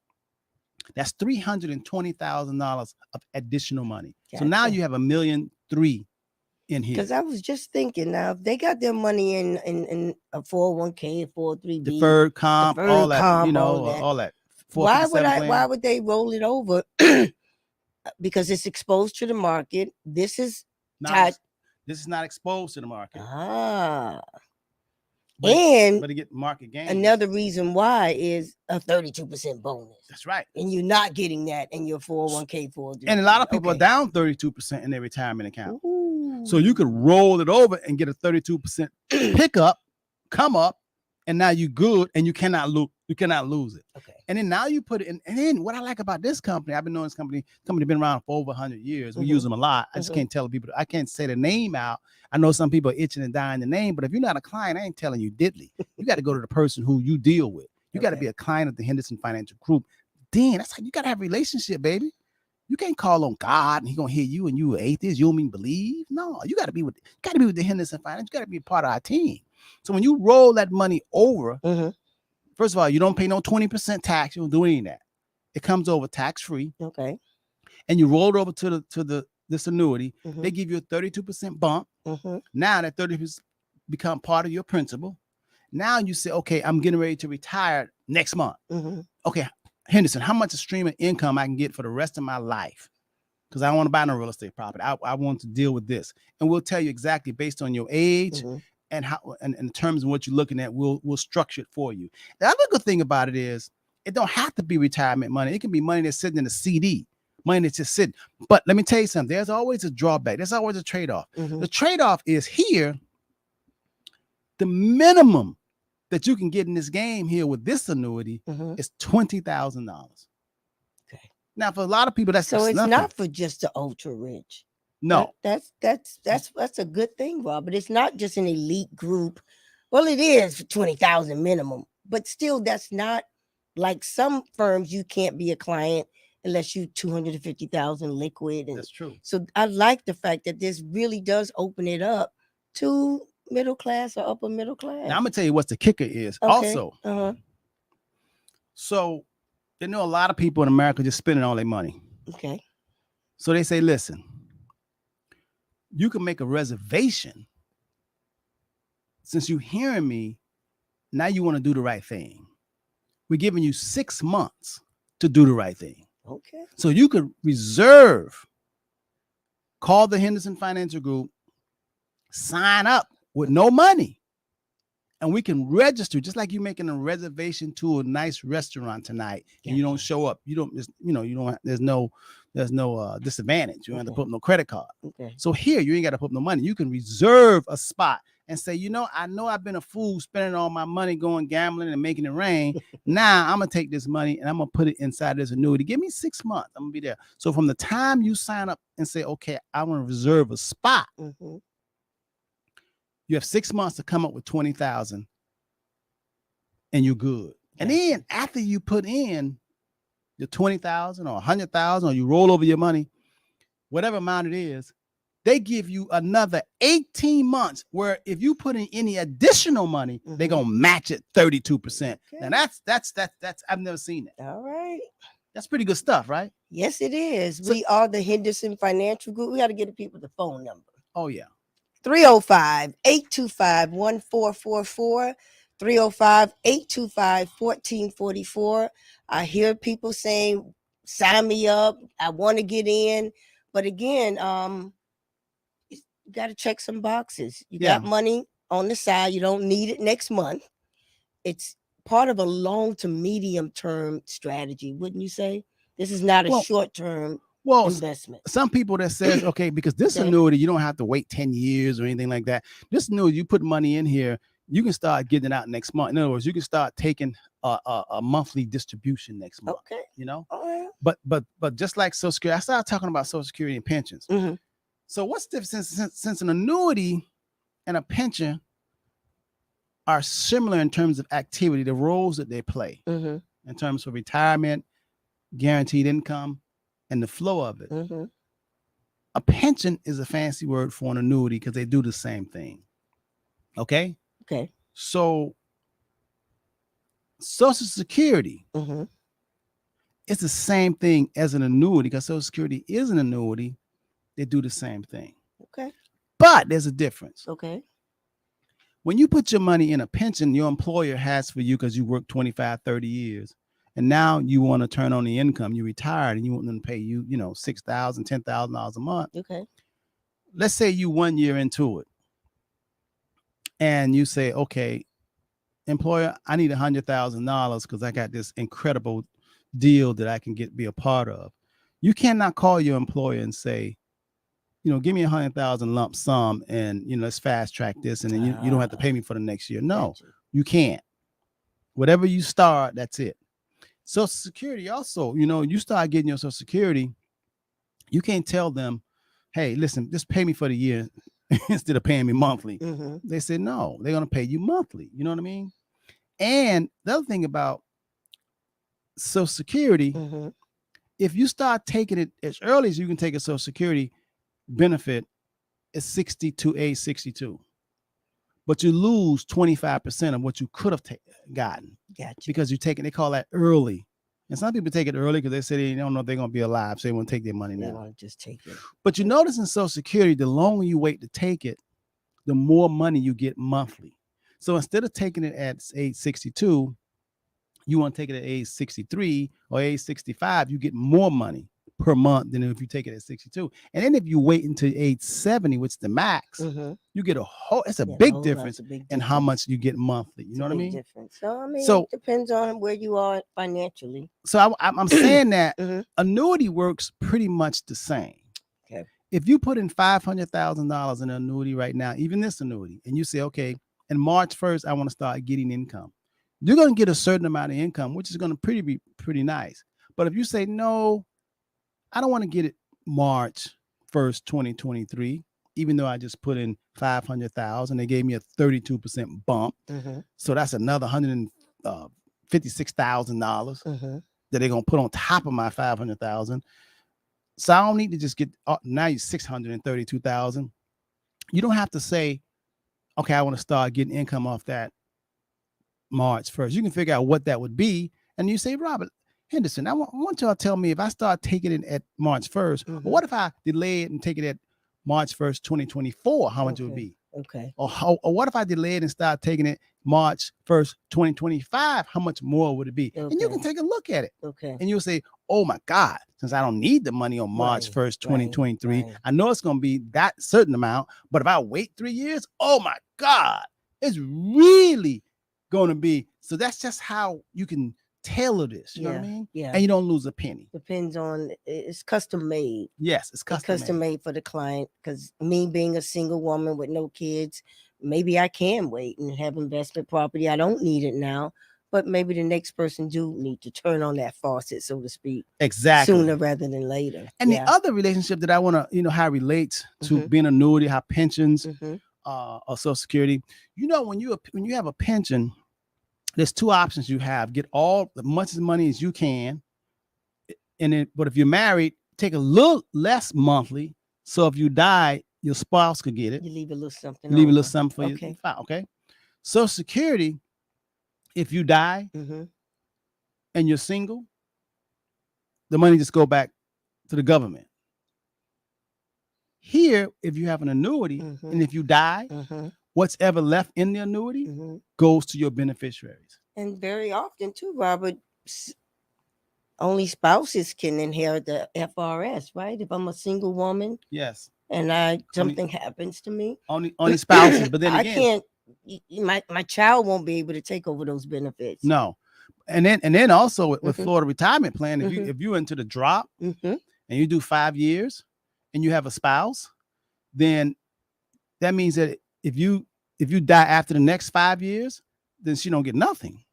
That's $320,000 of additional money. Gotcha. So now you have $1.3 million in here. Because I was just thinking, now if they got their money in a 401k, a 403b, deferred comp, all that, you know, all that. Why would they roll it over? Because it's exposed to the market. This is not exposed to the market. But to get market gains. Another reason why is a 32% bonus. That's right. And you're not getting that in your 401k, 403b. And a lot of people are down 32% in their retirement account. Ooh. So you could roll it over and get a 32% pickup, come up, and now you good, and you cannot lose it. Okay. And then now you put it in. And then what I like about this company, I've been knowing this company been around for over 100 years. We use them a lot. I just can't tell people. I can't say the name out. I know some people are itching and dying the name, but if you're not a client, I ain't telling you diddly. You got to go to the person who you deal with. You got to be a client of the Henderson Financial Group. Then that's how you got to have a relationship, baby. You can't call on God and He gonna hear you and you an atheist. You don't mean believe. No, you got to be with the Henderson Finance. You got to be a part of our team. So when you roll that money over, first of all, you don't pay no 20% tax. You don't do any of that. It comes over tax free. Okay. And you roll it over to this annuity. They give you a 32% bump. Now that 30% become part of your principal. Now you say, okay, I'm getting ready to retire next month. Okay, Henderson, how much a stream of income I can get for the rest of my life? Because I don't want to buy no real estate property. I want to deal with this. And we'll tell you exactly based on your age and how, and in terms of what you're looking at, we'll structure it for you. The other good thing about it is it don't have to be retirement money. It can be money that's sitting in a CD, money that's just sitting. But let me tell you something. There's always a drawback. There's always a trade-off. The trade-off is here, the minimum that you can get in this game here with this annuity is $20,000. Okay. Now, for a lot of people, that's so it's nothing. not for just the ultra rich. No, that's a good thing, Robert. It's not just an elite group. Well, it is for 20,000 minimum, but still, that's not like some firms. You can't be a client unless you 250,000 liquid. And that's true. So I like the fact that this really does open it up to middle class or upper middle class. Now I'm gonna tell you what the kicker is. Okay. Also, so you know a lot of people in America just spending all their money. Okay. So they say, listen, you can make a reservation. Since you're hearing me, now you want to do the right thing. We're giving you 6 months to do the right thing. Okay. So you could reserve, call the Henderson Financial Group, sign up with no money, and we can register just like you making a reservation to a nice restaurant tonight, and you don't show up. You don't, you don't. There's no disadvantage. You don't have to put up no credit card. Okay. So here you ain't got to put up no money. You can reserve a spot and say, I know I've been a fool spending all my money going gambling and making it rain. Now I'm gonna take this money and I'm gonna put it inside this annuity. Give me 6 months. I'm gonna be there. So from the time you sign up and say, okay, I want to reserve a spot. You have 6 months to come up with 20,000, and you're good. And then after you put in the 20,000 or 100,000, or you roll over your money, whatever amount it is, they give you another 18 months. Where if you put in any additional money, they're gonna match it 32%. Now that's I've never seen it. All right. That's pretty good stuff, right? Yes, it is. We are the Henderson Financial Group. We got to get the people the phone number. Oh yeah. 305-825-1444, 305-825-1444. I hear people saying, sign me up. I want to get in. But again, you got to check some boxes. You got money on the side. You don't need it next month. It's part of a long to medium term strategy, wouldn't you say? This is not a short term investment. Some people that says, okay, because this annuity, you don't have to wait 10 years or anything like that. This annuity, you put money in here, you can start getting it out next month. In other words, you can start taking a monthly distribution next month. Okay. All right. But just like Social Security, I started talking about Social Security and pensions. So what's the difference since an annuity and a pension are similar in terms of activity, the roles that they play in terms of retirement, guaranteed income, and the flow of it. A pension is a fancy word for an annuity because they do the same thing. Okay. So Social Security, it's the same thing as an annuity because Social Security is an annuity. They do the same thing. Okay. But there's a difference. Okay. When you put your money in a pension, your employer has for you because you worked 25, 30 years. And now you want to turn on the income. You retired and you want them to pay you, $6,000, $10,000 a month. Okay. Let's say you 1 year into it. And you say, okay, employer, I need $100,000 because I got this incredible deal that I can be a part of. You cannot call your employer and say, give me 100,000 lump sum and, let's fast track this. And then you don't have to pay me for the next year. No, you can't. Whatever you start, that's it. Social Security also, you start getting your Social Security, you can't tell them, hey, listen, just pay me for the year instead of paying me monthly. Mm-hmm. They said no, they're gonna pay you monthly. You know what I mean? And the other thing about Social Security, Mm-hmm. if you start taking it as early as you can take a Social Security benefit, it's 60 to age 62. But you lose 25% of what you could have gotten Gotcha. because you take it, they call that early. And some people take it early because they say they don't know if they're going to be alive, so they want to take their money They now. want to just take it. But you notice in Social Security, the longer you wait to take it, the more money you get monthly. So instead of taking it at age 62, you want to take it at age 63 or age 65, you get more money per month than if you take it at 62. And then if you wait until age 70, which is the max, Mm-hmm. you get it's a Yeah, big no, difference that's a big in how difference. much you get monthly. You It's know a what I big mean? difference. So I mean, So it depends on where you are financially. so I'm saying that Mm-hmm. annuity works pretty much the same. Okay. If you put in $500,000 in an annuity right now, even this annuity, and you say, okay, in March 1st, I want to start getting income, you're going to get a certain amount of income, which is going to be pretty nice. But if you say, no, I don't want to get it March 1st, 2023, even though I just put in 500,000, they gave me a 32% bump. Mm-hmm. So that's another $156,000 Mm-hmm. that they're going to put on top of my 500,000. So I don't need to just get now you're 632,000. You don't have to say, okay, I want to start getting income off that March 1st. You can figure out what that would be. And you say, Robert Henderson, I want y'all to tell me if I start taking it at March 1st, Mm-hmm. or what if I delay it and take it at March 1st, 2024, how much it would be? Okay. Or what if I delay it and start taking it March 1st, 2025? How much more would it be? Okay. And you can take a look at it. Okay. And you'll say, oh my God, since I don't need the money on March 1st, 2023, right. I know it's going to be that certain amount. But if I wait 3 years, oh my God, it's really going to be. So that's just how you can tailor this. You know what I mean? Yeah. And you don't lose a penny. Depends on, it's custom made. Yes, it's custom made for the client. Because me being a single woman with no kids, maybe I can wait and have investment property. I don't need it now, but maybe the next person do need to turn on that faucet, so to speak, Exactly. sooner rather than later. And the other relationship that I want to, how it relates to being annuity, how pensions, or Social Security. When you have a pension, there's two options you have: get all as much money as you can, but if you're married, take a little less monthly. So if you die, your spouse could get it. You leave a little something. Leave a little something for okay. you. Okay. Social Security, if you die and you're single, the money just go back to the government. Here, if you have an annuity and if you die, what's ever left in the annuity goes to your beneficiaries. And very often too, Robert, only spouses can inherit the FRS, right? If I'm a single woman, yes, and something happens to me, only spouses. But then again, I can't. My child won't be able to take over those benefits. No, and then also with Florida Retirement Plan, if you're into the drop and you do 5 years and you have a spouse, then that means that if you die after the next 5 years, then she don't get nothing.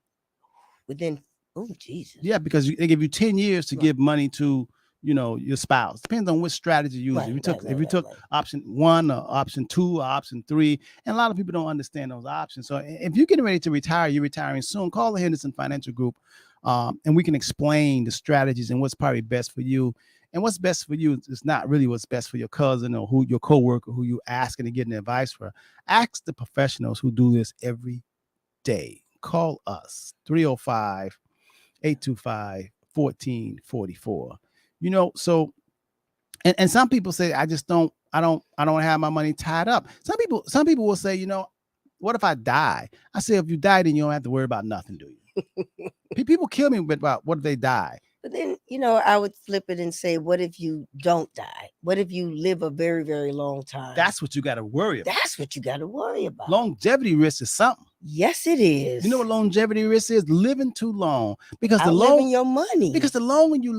Within Jesus. Yeah, because they give you 10 years to give money to your spouse. Depends on which strategy you use. If you took option 1 or option 2 or option 3, and a lot of people don't understand those options. So if you're getting ready to retire, you're retiring soon, call the Henderson Financial Group, and we can explain the strategies and what's probably best for you. And what's best for you is not really what's best for your cousin or who your coworker who you asking to get an advice for. Ask the professionals who do this every day. Call us 305-825-1444. So and some people say I don't have my money tied up. Some people will say, what if I die? I say, if you die, then you don't have to worry about nothing, do you? People kill me about what if they die. But then, I would flip it and say, what if you don't die? What if you live a very, very long time? That's what you got to worry about. That's what you got to worry about. Longevity risk is something. Yes, it is. You know what longevity risk is? Living too long. Because your money. Because the longer you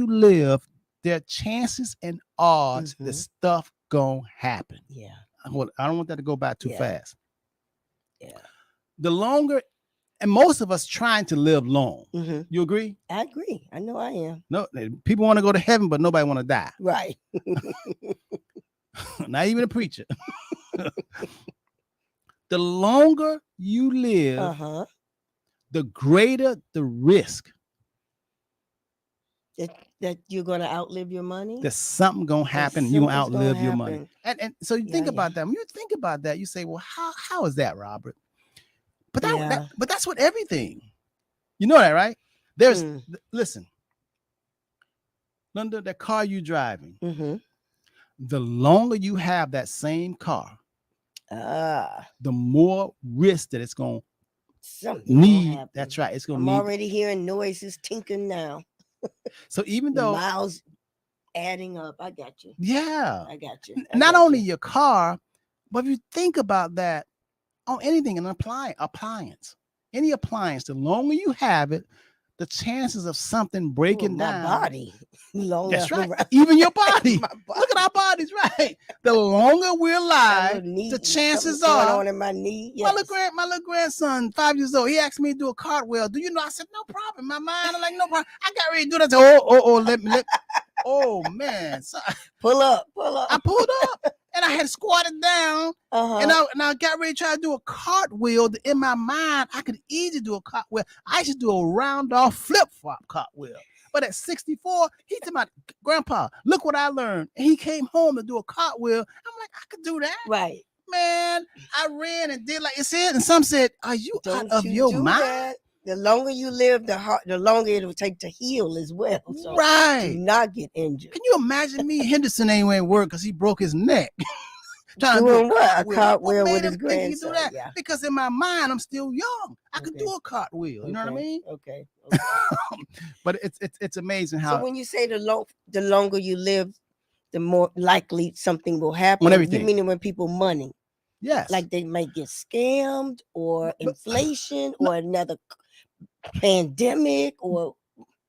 live, there are chances and odds that stuff gonna happen. Yeah. I don't want that to go by too fast. Yeah. The longer And most of us trying to live long. Mm-hmm. You agree? I agree. I know I am. No, people want to go to heaven, but nobody want to die. Right. Not even a preacher. The longer you live, Uh-huh. the greater the risk That you're gonna outlive your money. that something gonna That happen. You're gonna something's gonna outlive your money. happen. And so you Yeah, think yeah. about that. When you think about that, you say, well, how is that, Robert? But Yeah. but that's what everything. You know that, right? There's listen, Linda, that car you driving, Mm-hmm. the longer you have that same car, Ah, the more risk that it's gonna something gonna need. happen. That's right. It's gonna I'm need. already hearing noises tinkling now. So even The though, miles adding up. I got you. yeah, I got you. not only your car, but if you think about that on anything, an appliance, any appliance, the longer you have it, the chances of something breaking my down. body. Longer. That's right. Even your body. My body. Look at our bodies, right? The longer we're alive, the chances going are. on in my knee. My Yes. little grandson, 5 years old, he asked me to do a cartwheel. Do you know? I said, no problem. My mind, I'm like, no problem. I got ready to do that. Let me. Oh man, so Pull up. I pulled up and I had squatted down, Uh-huh. and I got ready to try to do a cartwheel. In my mind, I could easily do a cartwheel. I should do a round off flip flop cartwheel. But at 64, he told my grandpa, look what I learned. And he came home to do a cartwheel. I'm like, I could do that. Right. Man, I ran and did like it said, and some said, "Are you Don't out of you your do mind?" that. The longer you live, the longer it will take to heal as well. So Right. do not get injured. Can you imagine me? Henderson ain't went work because he broke his neck. Doing what? A cartwheel What with made his him think he could do grandson. that? Yeah. Because in my mind, I'm still young. I could Okay. do a cartwheel. You know what I mean? Okay. But it's amazing how So when you say the longer you live, the more likely something will happen. on everything. You mean when people money? Yes. Like they might get scammed or inflation or another pandemic or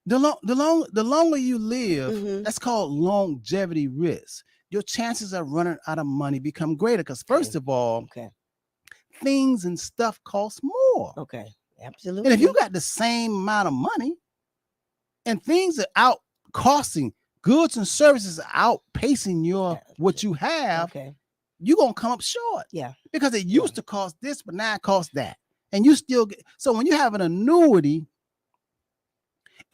the longer you live, Mhm. that's called longevity risk. Your chances of running out of money become greater because first of all, okay, things and stuff cost more. okay, absolutely. And if you got the same amount of money and things are out costing, goods and services are outpacing your what you have, okay, you're gonna come up short. Yeah. Because it used to cost this, but now it costs that. And you still get so when you have an annuity,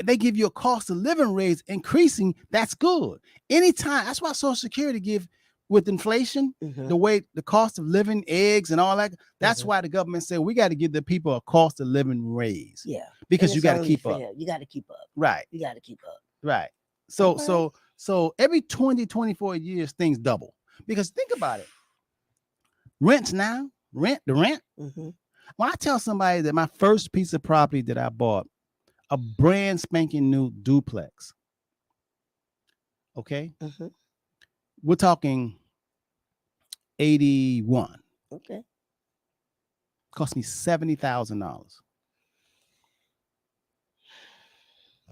they give you a cost of living raise increasing, that's good. Anytime, that's why Social Security give with inflation, the way the cost of living, eggs and all that, that's why the government said we got to give the people a cost of living raise. Yeah. Because you got to keep up. You got to keep up. Right. You got to keep up. Right. So every 20, 24 years, things double. Because think about it. Rents now, the rent. When I tell somebody that my first piece of property that I bought, a brand spanking new duplex. Okay. We're talking 81. Okay. Cost me $70,000.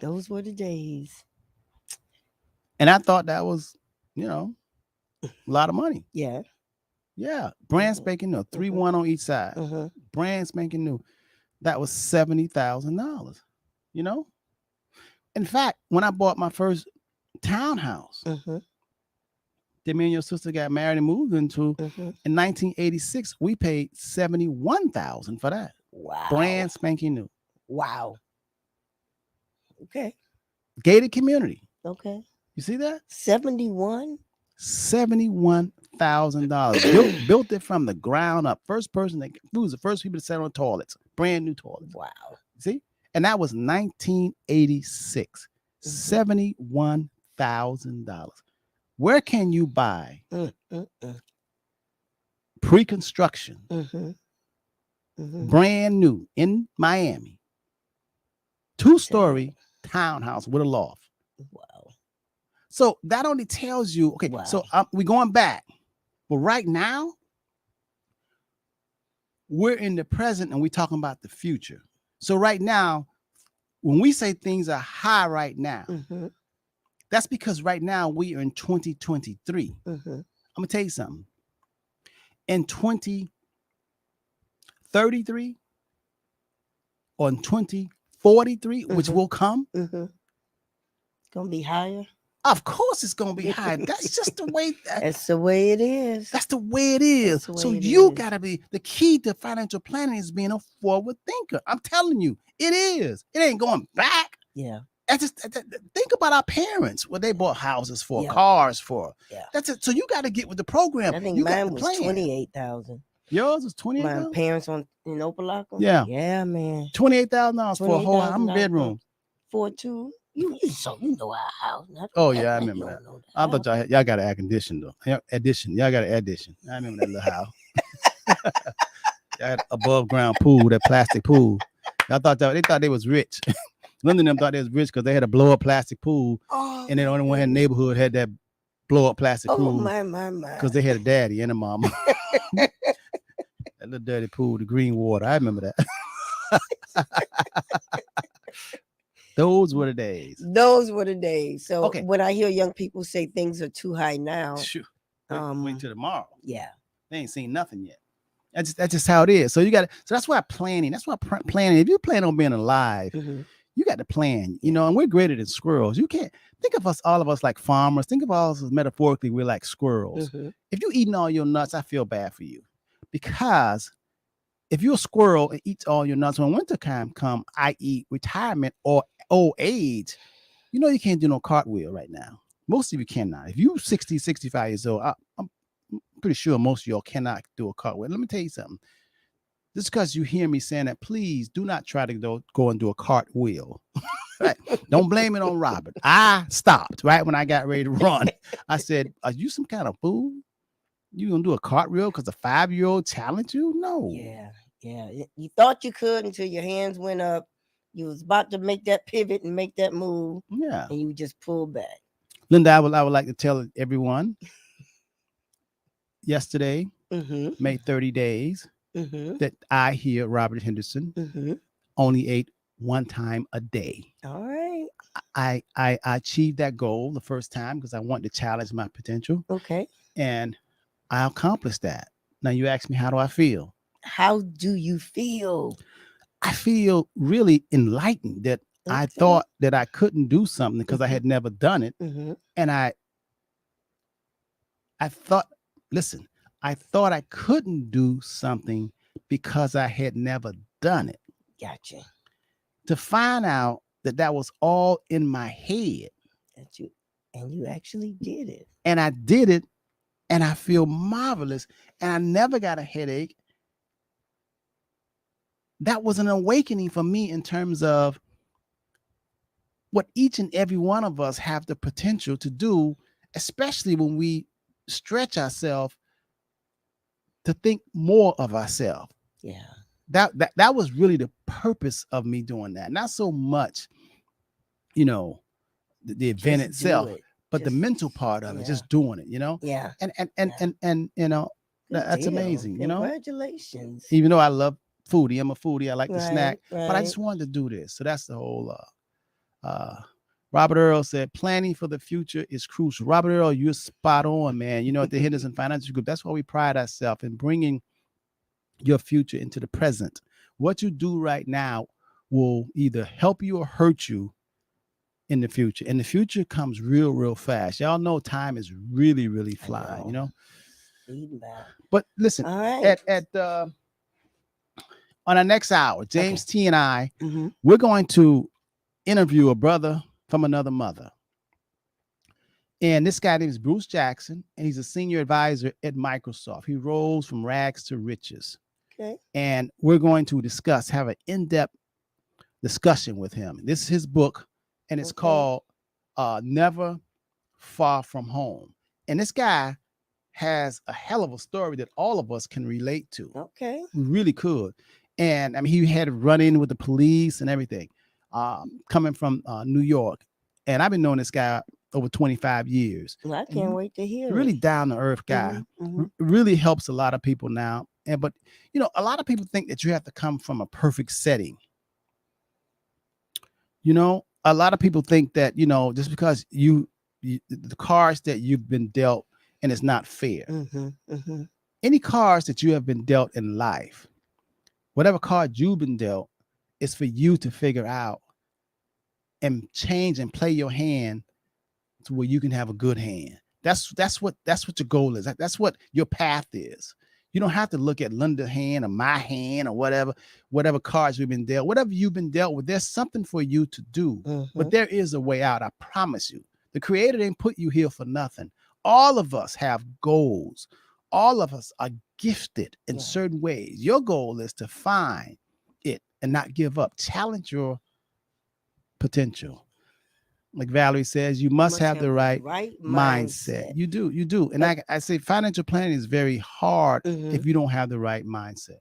Those were the days. And I thought that was, a lot of money. Yeah. Yeah. Brand spanking new. 3-1 on each side. Brand spanking new. That was $70,000. In fact, when I bought my first townhouse, that me and your sister got married and moved into in 1986, we paid $71,000 for that. Wow. Brand spanking new. Wow. Okay. Gated community. Okay. You see that? 71? $71,000. built it from the ground up. First person that was the first people to sit on toilets. Brand new toilets. Wow. See? And that was 1986. $71,000. Where can you buy pre-construction, brand new in Miami, 2-story townhouse with a loft? Wow. So that only tells you, okay, so we're going back. But right now, we're in the present and we're talking about the future. So right now, when we say things are high right now, that's because right now we are in 2023. I'm going to tell you something. In 2033, on 2043, which will come, Gonna be higher. of course it's gonna be high. That's just the way. That's the way it is. That's the way it is. So you gotta be, the key to financial planning is being a forward thinker. I'm telling you, it is. It ain't going back. Yeah. Think about our parents, what they bought houses for, Yeah. cars for. Yeah. That's it. So you got to get with the program. I think you mine got was plan. 28,000. Yours was 28,000. My parents in Opelika. Yeah. Yeah, man. $28,000 for a whole how many bedrooms? For two. You know our house. Oh yeah, I remember that. I thought y'all got an air condition though. Addition. Y'all got an addition. I remember that little house. Y'all had above ground pool, that plastic pool. Y'all thought they thought they was rich. None of them thought they was rich because they had a blow up plastic pool, and then the only one in the neighborhood had that blow up plastic pool. Oh my. Because they had a daddy and a mama. That little dirty pool, the green water. I remember that. Those were the days. Those were the days. So okay. When I hear young people say things are too high now, wait till tomorrow. Yeah, they ain't seen nothing yet. That's just how it is. So you got to. So that's why planning. That's why planning. If you plan on being alive, you got to plan. You know, and we're greater than squirrels. You can't think of us, all of us, like farmers. Think of all of us metaphorically. We're like squirrels. If you eating all your nuts, I feel bad for you, because if you're a squirrel and eat all your nuts, when winter time come, i.e. retirement or old age, you know you can't do no cartwheel right now. Most of you cannot. If you're 60, 65 years old, I'm pretty sure most of y'all cannot do a cartwheel. Let me tell you something. Just because you hear me saying that, please do not try to go and do a cartwheel. Right? Don't blame it on Robert. I stopped right when I got ready to run. I said, are you some kind of fool? You gonna do a cartwheel because a 5-year-old challenged you? No. Yeah. You thought you could until your hands went up. You was about to make that pivot and make that move. Yeah. And you just pulled back. Linda, I would like to tell everyone. Yesterday made 30 days that I hear Robert Henderson only ate one time a day. All right. I achieved that goal the first time because I wanted to challenge my potential. Okay. And I accomplished that. Now you ask me, how do I feel? How do you feel? I feel really enlightened that I thought that I couldn't do something because I had never done it. And I thought, listen, I thought I couldn't do something because I had never done it. Gotcha. To find out that was all in my head. And you actually did it. And I did it, and I feel marvelous, and I never got a headache. That was an awakening for me in terms of what each and every one of us have the potential to do, especially when we stretch ourselves to think more of ourselves. Yeah. That was really the purpose of me doing that. Not so much, the event itself, but the mental part of it, just doing it, Yeah. And that's amazing, Congratulations. Even though I love foodie, I'm a foodie, I like to snack, but I just wanted to do this. So that's the whole Robert Earl said, planning for the future is crucial. Robert Earl, you're spot on, man. At the Henderson Financial Group, that's why we pride ourselves in bringing your future into the present. What you do right now will either help you or hurt you in the future. And the future comes real, real fast. Y'all know time is really, really flying, But listen, on our next hour, James T and I, we're going to interview a brother from another mother. And this guy name is Bruce Jackson, and he's a senior advisor at Microsoft. He rose from rags to riches. Okay. And we're going to have an in-depth discussion with him. This is his book, and it's called Never Far From Home. And this guy has a hell of a story that all of us can relate to. Okay. We really could. And I mean, he had to run in with the police and everything, coming from New York. And I've been knowing this guy over 25 years. Well, I can't wait to hear really it. Down to earth guy. Really helps a lot of people now. But a lot of people think that you have to come from a perfect setting. A lot of people think that, just because you the cards that you've been dealt, and it's not fair. Any cards that you have been dealt in life, whatever card you've been dealt, is for you to figure out and change and play your hand to where you can have a good hand. That's what your goal is. That's what your path is. You don't have to look at Linda's hand or my hand or whatever cards we've been dealt, whatever you've been dealt with. There's something for you to do, but there is a way out. I promise you. The Creator didn't put you here for nothing. All of us have goals. All of us are gifted in certain ways. Your goal is to find it and not give up. Challenge your potential. Like Valerie says, you must have the right mindset. You do. And I say financial planning is very hard if you don't have the right mindset.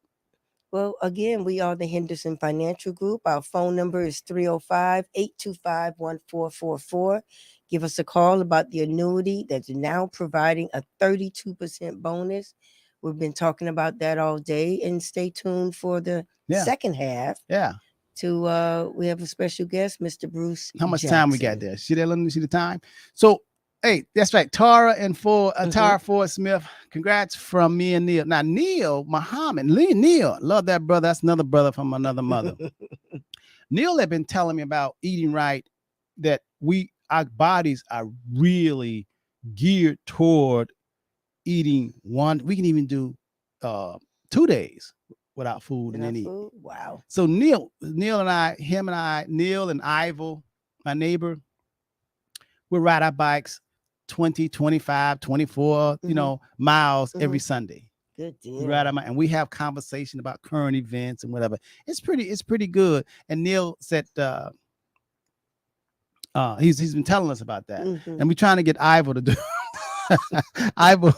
Well, again, we are the Henderson Financial Group. Our phone number is 305-825-1444. Give us a call about the annuity that's now providing a 32% bonus. We've been talking about that all day, and stay tuned for the second half. Yeah. We have a special guest, Mr. Bruce. How much Jackson. time we got there? See that? Let me see the time. So, hey, that's right. Tara Ford Smith. Congrats from me and Neil. Now, Neil Muhammad, Neil, love that brother. That's another brother from another mother. Neil had been telling me about eating right, that our bodies are really geared toward eating one. We can even do 2 days without food and then eat. Wow. So Neil and I, Neil and Ivo, my neighbor, we ride our bikes 20, 25, 24, miles every Sunday. Good deal. We ride our and we have conversation about current events and whatever. It's pretty good. And Neil said he's been telling us about that. And we're trying to get Ivo to do Ivo,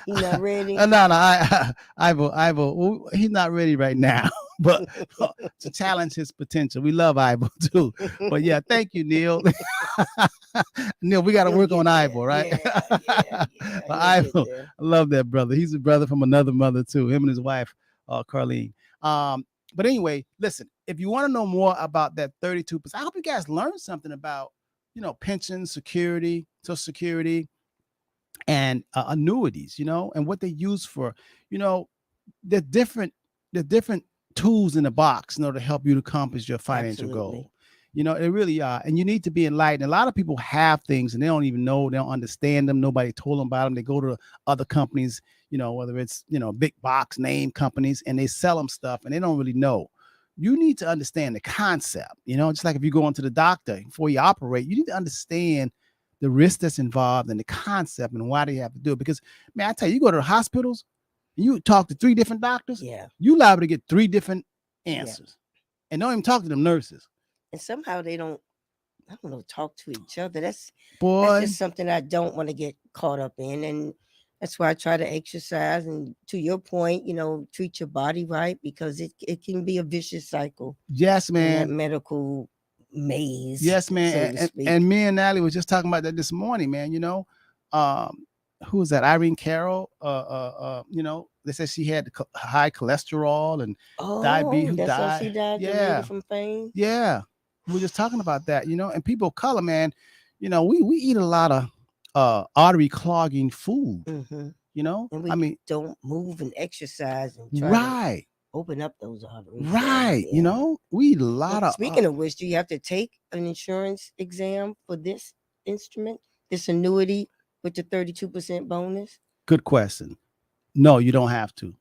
he's not ready. Ivo, he's not ready right now, but to challenge his potential. We love Ivo too. But yeah, thank you, Neil. Neil, we got to work on Ivo, right? Yeah. Ivo, I love that brother. He's a brother from another mother too. Him and his wife, Carlene. But anyway, listen. If you want to know more about that 32%, I hope you guys learned something about, pension security, Social Security, and annuities, and what they use for. The different tools in the box in order to help you to accomplish your financial goal. They really are. And you need to be enlightened. A lot of people have things and they don't even know, they don't understand them. Nobody told them about them. They go to other companies, whether it's, big box name companies, and they sell them stuff and they don't really know. You need to understand the concept, just like if you go into the doctor before you operate, you need to understand the risk that's involved and the concept and why they have to do it. Because, man, I tell you, you go to the hospitals, you talk to 3 different doctors, you liable to get 3 different answers. And don't even talk to them nurses. And somehow they don't, talk to each other. That's just something I don't want to get caught up in. And that's why I try to exercise. And to your point, treat your body right, because it can be a vicious cycle. Yes, man. That medical maze. Yes, man. So and me and Natalie was just talking about that this morning, man. Who was that? Irene Carroll. They said she had high cholesterol and diabetes. That's died. how she died. Yeah, the lady from Fame. Yeah, we were just talking about that. And people of color, man. We eat a lot of artery clogging food. And we don't move and exercise and try to open up those arteries. Right. We eat a lot of. Speaking of which, do you have to take an insurance exam for this instrument, this annuity with the 32% bonus? Good question. No, you don't have to.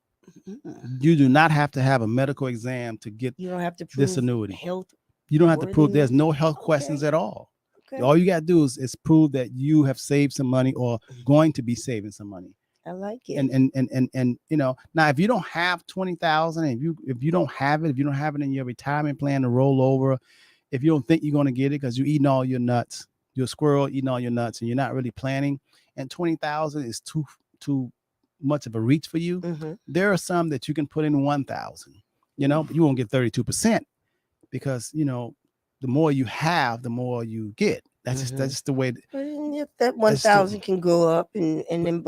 You do not have to have a medical exam to get. You don't have to prove this annuity. Health. You don't have to prove. There's no health questions at all. Okay. All you got to do is prove that you have saved some money or going to be saving some money. I like it. And now if you don't have 20,000, if you don't have it in your retirement plan to roll over, if you don't think you're going to get it because you're eating all your nuts, you're a squirrel eating all your nuts, and you're not really planning, and 20,000 is too much of a reach for you. There are some that you can put in 1,000, but you won't get 32% because the more you have, the more you get. That's just the way. If that 1,000 can go up and then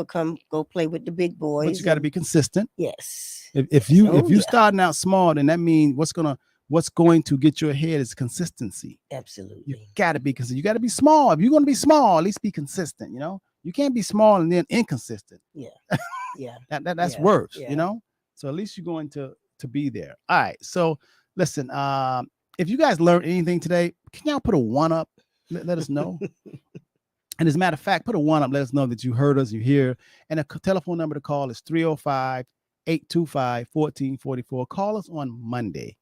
go play with the big boys. But you got to be consistent. Yes. If you starting out small, then that means what's going to get you ahead is consistency. Absolutely. You got to be consistent. You got to be small. If you're going to be small, at least be consistent. You can't be small and then inconsistent. Yeah. That's worse. So at least you're going to be there. All right. So Listen, if you guys learned anything today, can y'all put a one up? Let us know. And as a matter of fact, put a one up. Let us know that you heard us, you hear. And the telephone number to call is 305-825-1444. Call us on Monday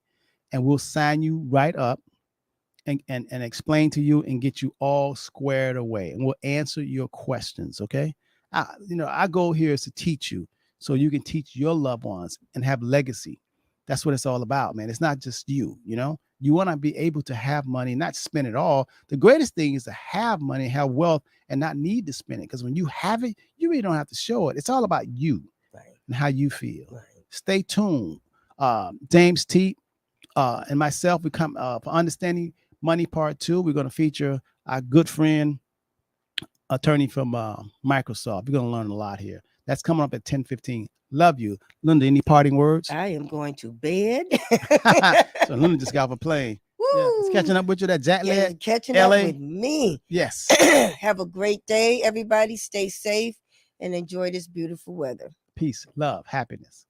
and we'll sign you right up and explain to you and get you all squared away. And we'll answer your questions. Okay. Our goal here is to teach you so you can teach your loved ones and have legacy. That's what it's all about, man. It's not just you, you want to be able to have money, not spend it all. The greatest thing is to have money, have wealth, and not need to spend it. Because when you have it, you really don't have to show it. It's all about you and how you feel. Stay tuned. James T and myself, we come for Understanding Money Part 2. We're going to feature our good friend, attorney from Microsoft. We're going to learn a lot here. That's coming up at 10:15. Love you. Linda, any parting words? I am going to bed. So Linda just got off a plane. Yeah, it's catching up with you, that jet lag. Catching LA. up with me. Yes. Have a great day, everybody. Stay safe and enjoy this beautiful weather. Peace, love, happiness.